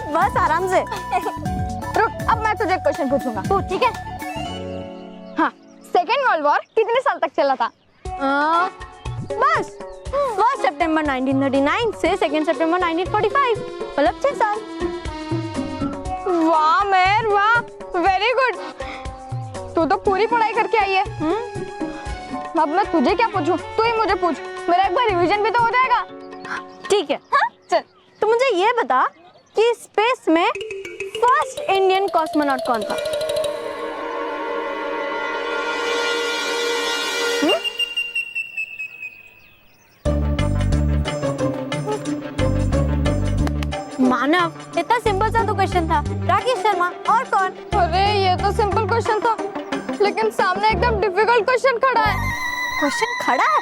बस आराम से। रुक, अब मैं तुझे क्वेश्चन पूछूंगा। पूछ। ठीक है। हाँ, सेकेंड वर्ल्ड वॉर कितने साल तक चला था? बस 1 सितंबर 1939 से 2 सितंबर 1945, मतलब 6 साल। वाह मेहर वाह, वेरी गुड। तू तो पूरी पढ़ाई करके आई है। अब मैं तुझे क्या पूछूं? तू ही मुझे पूछ, मेरा एक बार रिवीजन भी तो हो जाएगा। ठीक है। हाँ? चल। तो मुझे ये बता कि स्पेस में फर्स्ट इंडियन कॉस्मोनॉट कौन था? मानव, इतना सिंपल सा तो क्वेश्चन था। राकेश शर्मा, और कौन? अरे ये तो सिंपल क्वेश्चन था, लेकिन सामने एकदम डिफिकल्ट क्वेश्चन खड़ा है। क्वेश्चन खड़ा है।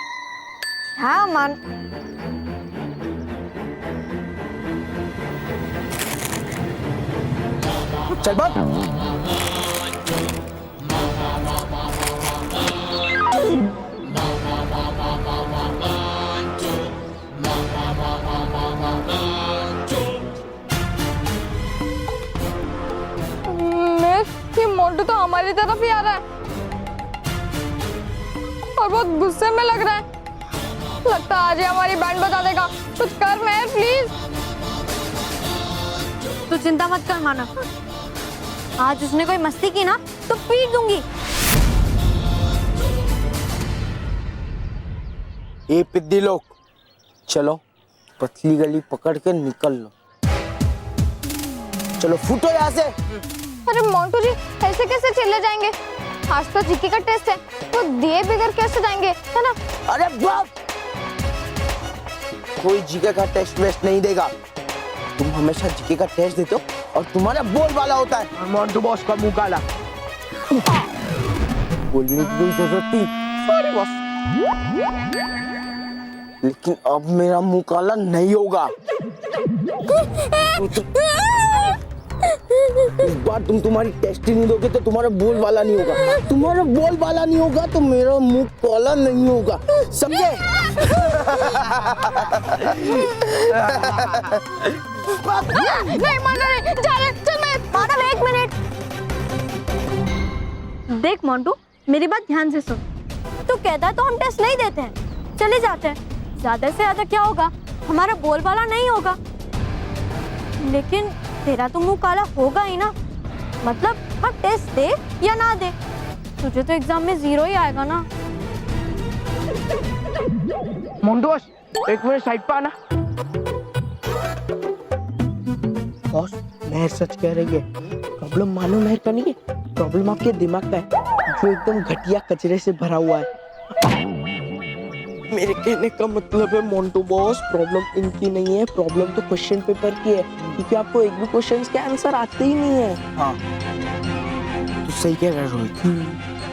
हाँ मान चल बात। ये मोंटू तो हमारी तरफ ही आ रहा है और बहुत गुस्से में लग रहा है। लगता आज ही हमारी बैंड बजा देगा। कुछ कर मेहर प्लीज। तू चिंता मत कर मानव, आज उसने कोई मस्ती की ना तो पीट दूंगी। ये पिद्दी लोग, चलो पतली गली पकड़ के निकल लो। चलो फूटो यहाँ से। अरे मोंटू जी ऐसे कैसे चले जाएंगे? आज तो जीके का टेस्ट है, वो दिए बगैर कैसे जाएंगे, है ना? अरे बाप, कोई जीके का टेस्ट वेस्ट नहीं देगा। तुम हमेशा जीके का टेस्ट देते हो और तुम्हारा बोल वाला होता है। मोंटू बॉस का मुंह काला। बोलने की कोई जरूरत थी, सॉरी बॉस। लेकिन अब मेरा मुंह काला नहीं होगा। इस बार तुम तुम्हारी टेस्ट ही नहीं दोगे तो तुम्हारा बोल वाला नहीं होगा। तुम्हारा बोल वाला नहीं होगा तो मेरा मुंह काला नहीं होगा, समझे? नहीं मानो रे, जा रे, चल मैं मानव 1 मिनट। देख मोंटू, मेरी बात ध्यान से सुन। तू कहता है तो हम टेस्ट नहीं देते हैं, चले जाते हैं। ज्यादा से ज्यादा क्या होगा, हमारा बोल वाला नहीं होगा। लेकिन तेरा तो मुंह काला होगा ही ना, मतलब हम टेस्ट दे या ना दे, तुझे तो एग्जाम में 0 ही आएगा ना। मोंटू बॉस, 1 मिनट साइड पे आना। बॉस, मेहर सच कह रही है। प्रॉब्लम मानो मेहर का नहीं है, प्रॉब्लम आपके दिमाग का है, जो एकदम घटिया कचरे से भरा हुआ है। मेरे कहने का मतलब है मोंटू बॉस, प्रॉब्लम इनकी नहीं है, प्रॉब्लम तो क्वेश्चन पेपर की है, क्योंकि आपको एक भी क्वेश्चन के आंसर आते ही नहीं है। हाँ, तो सही कह रहा है रोहित,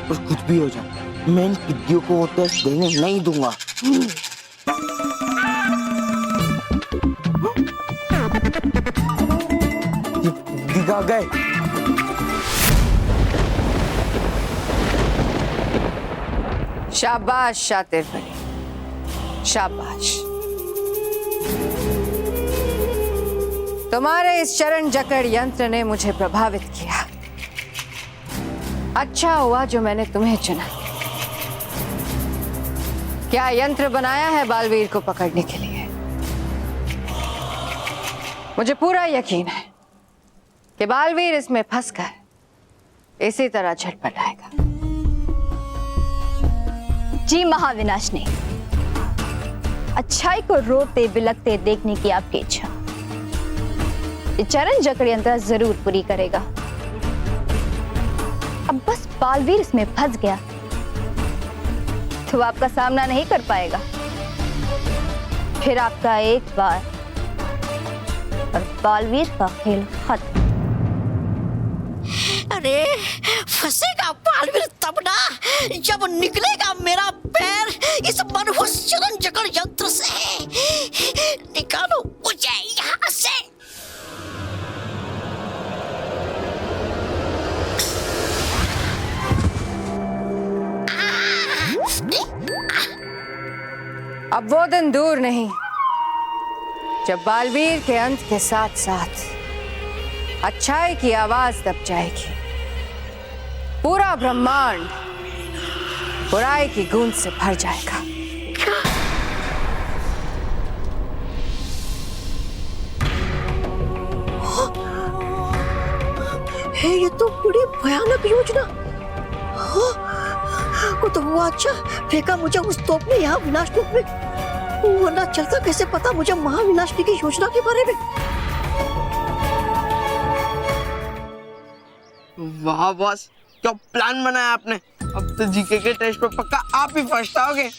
और कुछ भी हो जाए मैं इन पिद्दियों को वो टेस्ट देने नहीं दूंगा। दिखा गए। शाबाश शातिर परी, शाबाश। तुम्हारे इस चरण जकड़ यंत्र ने मुझे प्रभावित किया। अच्छा हुआ जो मैंने तुम्हें चुना। क्या यंत्र बनाया है बालवीर को पकड़ने के लिए? मुझे पूरा यकीन है कि बालवीर इसमें फंसकर इसी तरह झटपटाएगा। जी महाविनाशनी, अच्छाई को रोते बिलकते देखने की आपकी इच्छा ये चरण जकड़ यंत्र जरूर पूरी करेगा। अब बस बालवीर इसमें फंस गया तो आपका सामना नहीं कर पाएगा। फिर आपका एक बार और बालवीर का खेल खत्म। अरे फंसेगा बालवीर तब ना जब निकलेगा मेरा पैर इस मनहूस चरण जकड़ यंत्र से। निकालो मुझे यहाँ से। अब वो दिन दूर नहीं जब बालवीर के अंत के साथ साथ अच्छाई की आवाज दब जाएगी। पूरा ब्रह्मांड बुराई की गूंज से भर जाएगा। ये तो बड़ी भयानक योजना। वो तो हुआ अच्छा फेंका मुझे उस तोप ने यहाँ विनाशटोप में, वरना चलता कैसे पता मुझे महाविनाशनी की योजना के बारे में। वाह बॉस, क्या प्लान बनाया आपने। अब तो जीके के टेस्ट पे पक्का आप ही फर्स्ट आओगे।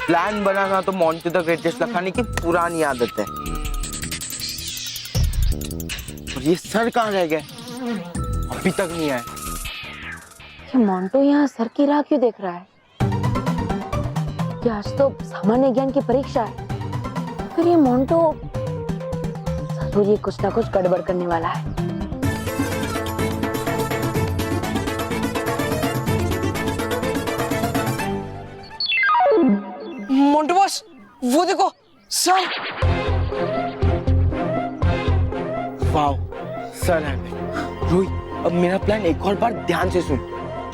प्लान बनाना तो मोंटू द ग्रेटेस्ट लखानी की पुरानी आदत है। और ये सर कहाँ रह गए, अभी तक नहीं आए। मोंटू यहाँ सर की राह क्यों देख रहा है? क्योंकि आज तो सामान्य ज्ञान की परीक्षा है। फिर ये मोंटो जरूर ये कुछ ना कुछ गड़बड़ करने वाला है। मोंटो बॉस, वो देखो सर। वाओ, सर है। रोहित, अब मेरा प्लान एक और बार ध्यान से सुन।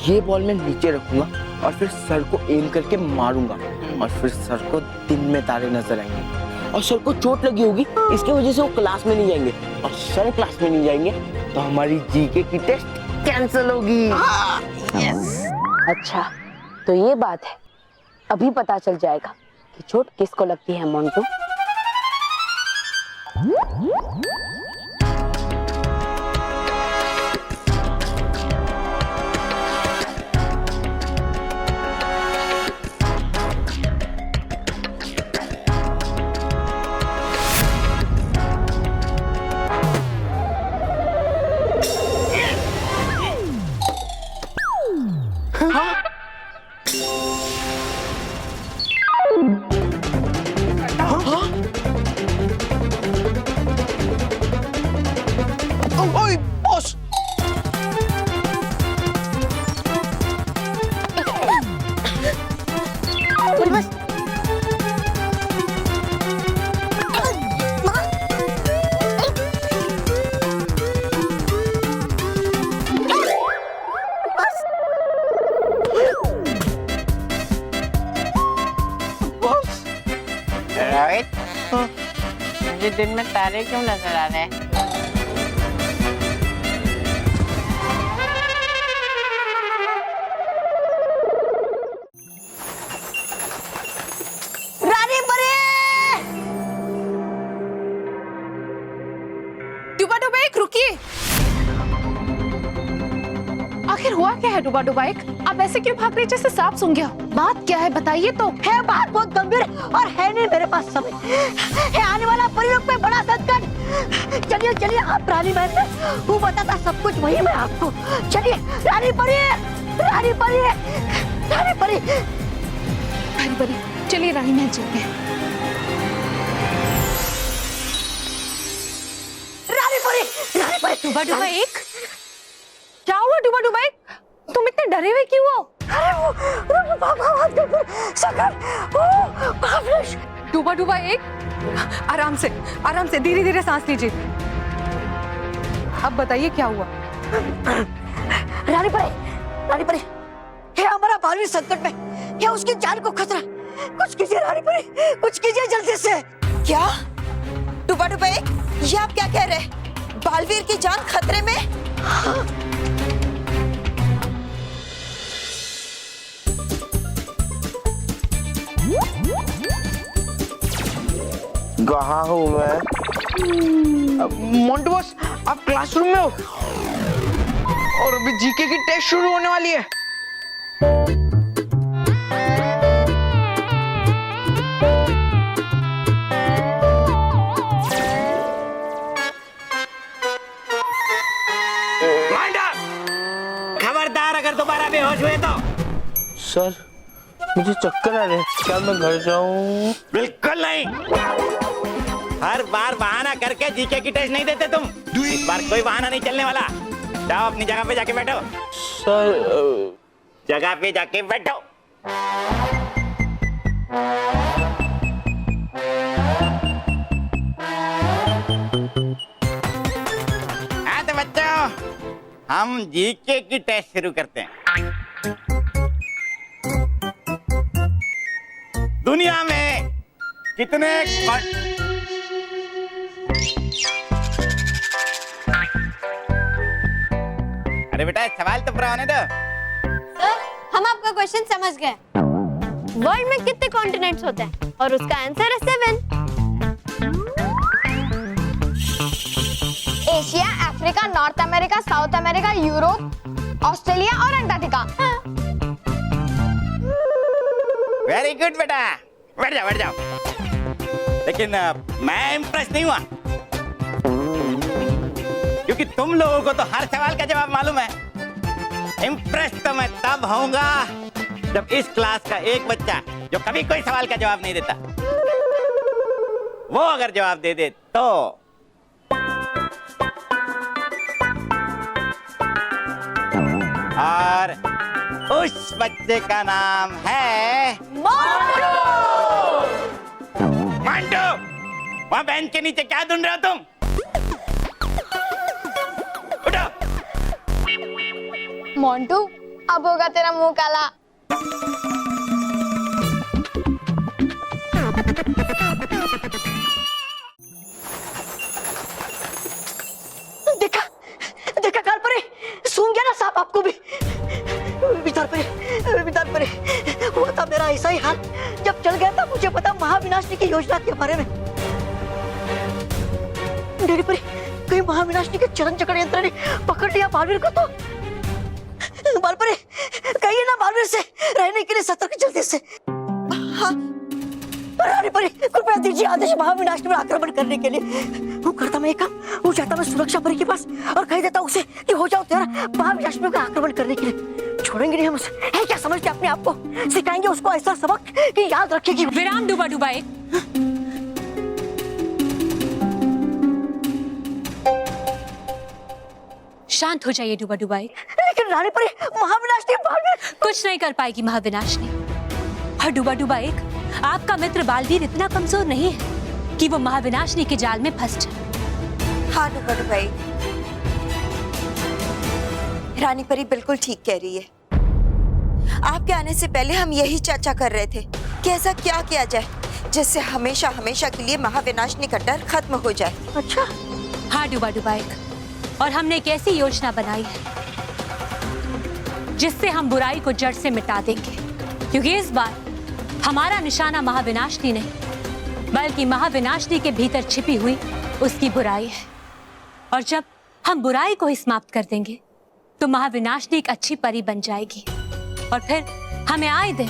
ये बॉल मैं नीचे रखूंगा और फिर सर को एम करके मारूंगा और फिर सर को दिन में तारे नजर आएंगे और सर को चोट लगी होगी, इसकी वजह से वो क्लास में नहीं जाएंगे और सर क्लास में नहीं जाएंगे तो हमारी जीके की टेस्ट कैंसिल होगी। अच्छा, तो ये बात है। अभी पता चल जाएगा कि चोट किसको लगती है मोंटो। ओए बॉस, रोहित, मुझे दिन में तारे क्यों नजर आ रहे हैं? रानी परी! डुबा डुबा एक, रुकिए। आखिर हुआ क्या है डुबा डुबा एक? आप ऐसे क्यों भाग रहे जैसे सांप सूंघ गया? बात क्या है बताइए तो। है बात बहुत गंभीर और है नहीं मेरे पास समय। है आने वाला परियों पे बड़ा संकट। चलिए चलिए, आप रानी महल में, वो बताता सब कुछ वही मैं आपको। चलिए रानी परी, रानी परी, रानी परी, रानी परी, चलिए रानी महल चलते हैं। रानी परी, रानी परी। डुबा डुबा एक, क्या हुआ डुबा डुबा एक? तुम इतने डरे हुए क्यों हो? अरे वो डुबा डुबा एक, आराम से धीरे धीरे सांस लीजिए। अब बताइए क्या हुआ? रानी परी, ये हमारा बालवीर संकट में, ये उसकी जान को खतरा। कुछ कीजिए रानी परी, कुछ कीजिए जल्दी से। क्या डुबा डुबा एक, ये आप क्या कह रहे हैं? बालवीर की जान खतरे में? कहाँ हूँ मैं? मोंटो बॉस, आप क्लासरूम में हो और अभी जीके की टेस्ट शुरू होने वाली है। खबरदार, अगर दोबारा बेहोश हुए तो। सर, मुझे चक्कर आ रहे हैं, क्या मैं घर जाऊं? बिल्कुल नहीं। हर बार बहाना करके जीके की टेस्ट नहीं देते तुम। इस बार कोई बहाना नहीं चलने वाला। जाओ अपनी जगह पे जाके बैठो। सर, जगह पे जाके बैठो। हाँ तो बच्चों, हम जीके की टेस्ट शुरू करते हैं। दुनिया में कितने अरे बेटा, सवाल तो पूरा होने दो। सर, हम आपका क्वेश्चन समझ गए। वर्ल्ड में कितने कॉन्टिनेंट्स होते हैं? और उसका आंसर है 7। Asia, Africa, north America, south America, Europe, Australia और अंटार्कटिका। वेरी गुड बेटा, बैठ जाओ बैठ जाओ। लेकिन मैं इम्प्रेस नहीं हुआ, क्योंकि तुम लोगों को तो हर सवाल का जवाब मालूम है। इम्प्रेस तो मैं तब होऊंगा जब इस क्लास का एक बच्चा जो कभी कोई सवाल का जवाब नहीं देता, वो अगर जवाब दे दे तो और उस बच्चे का नाम है मंटू। वहां बेंच के नीचे क्या ढूंढ रहे हो तुम? उठो। मोंटू, अब होगा तेरा मुंह काला। देखा देखा काल परे, सूंघ गया ना सांप आपको भी। बिचार परे हुआ था मेरा ऐसा ही हाल जब चल गया था मुझे पता महाविनाशनी की योजना के बारे में। डेढ़ी परी, कहीं महाविनाशनी के चरण चक्र यंत्र ने पकड़ लिया बालवीर को तो? बालपरे, कहिए ना बालवीर से रहने के लिए सतर्क जल्दी से। हाँ रानी परी, कृपया दीजिए आदेश महाविनाशनी पर आक्रमण करने के लिए। वो करता मैं एक काम, वो जाता मैं सुरक्षा परी के पास और कह देता उसे कि हो जाओ तैयार महाविनाशनी पर आक्रमण करने के लिए। छोड़ेंगे नहीं हम उसे। है क्या समझते अपने आप को? सिखाएंगे उसको ऐसा सबक कि याद रखेगी। विराम डूबा डूबा एक। शांत हो जाइए डूबा डूबा एक। लेकिन रानी परी, महाविनाशनी बालवीर कुछ नहीं कर पाएगी महाविनाशनी। और डूबा डूबा एक, आपका मित्र बालवीर इतना कमजोर नहीं है कि वो महाविनाशनी के जाल में फंस जाए। हाँ डूबा डूबाई, रानी परी बिल्कुल ठीक कह रही है। आपके आने से पहले हम यही चर्चा कर रहे थे कि ऐसा क्या किया जाए जिससे हमेशा हमेशा के लिए महाविनाशनी का डर खत्म हो जाए। अच्छा हाँ डूबा डूबा एक, और हमने एक ऐसी योजना बनाई है जिससे हम बुराई को जड़ से मिटा देंगे। क्योंकि इस बार हमारा निशाना महाविनाशनी नहीं बल्कि महाविनाशनी के भीतर छिपी हुई उसकी बुराई है। और जब हम बुराई को ही समाप्त कर देंगे तो महाविनाशनी एक अच्छी परी बन जाएगी और फिर हमें आए दिन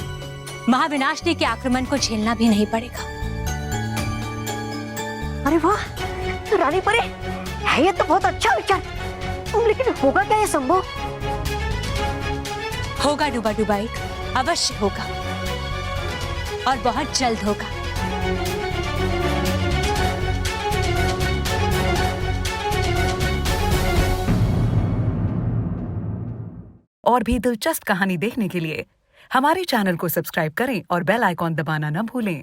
महाविनाशनी के आक्रमण को झेलना भी नहीं पड़ेगा। अरे वाह रानी परी, है ये तो बहुत अच्छा विचार। लेकिन होगा क्या ये संभव? होगा डूबा डूबा एक, अवश्य होगा और बहुत जल्द होगा। और भी दिलचस्प कहानी देखने के लिए हमारे चैनल को सब्सक्राइब करें और बेल आइकॉन दबाना न भूलें।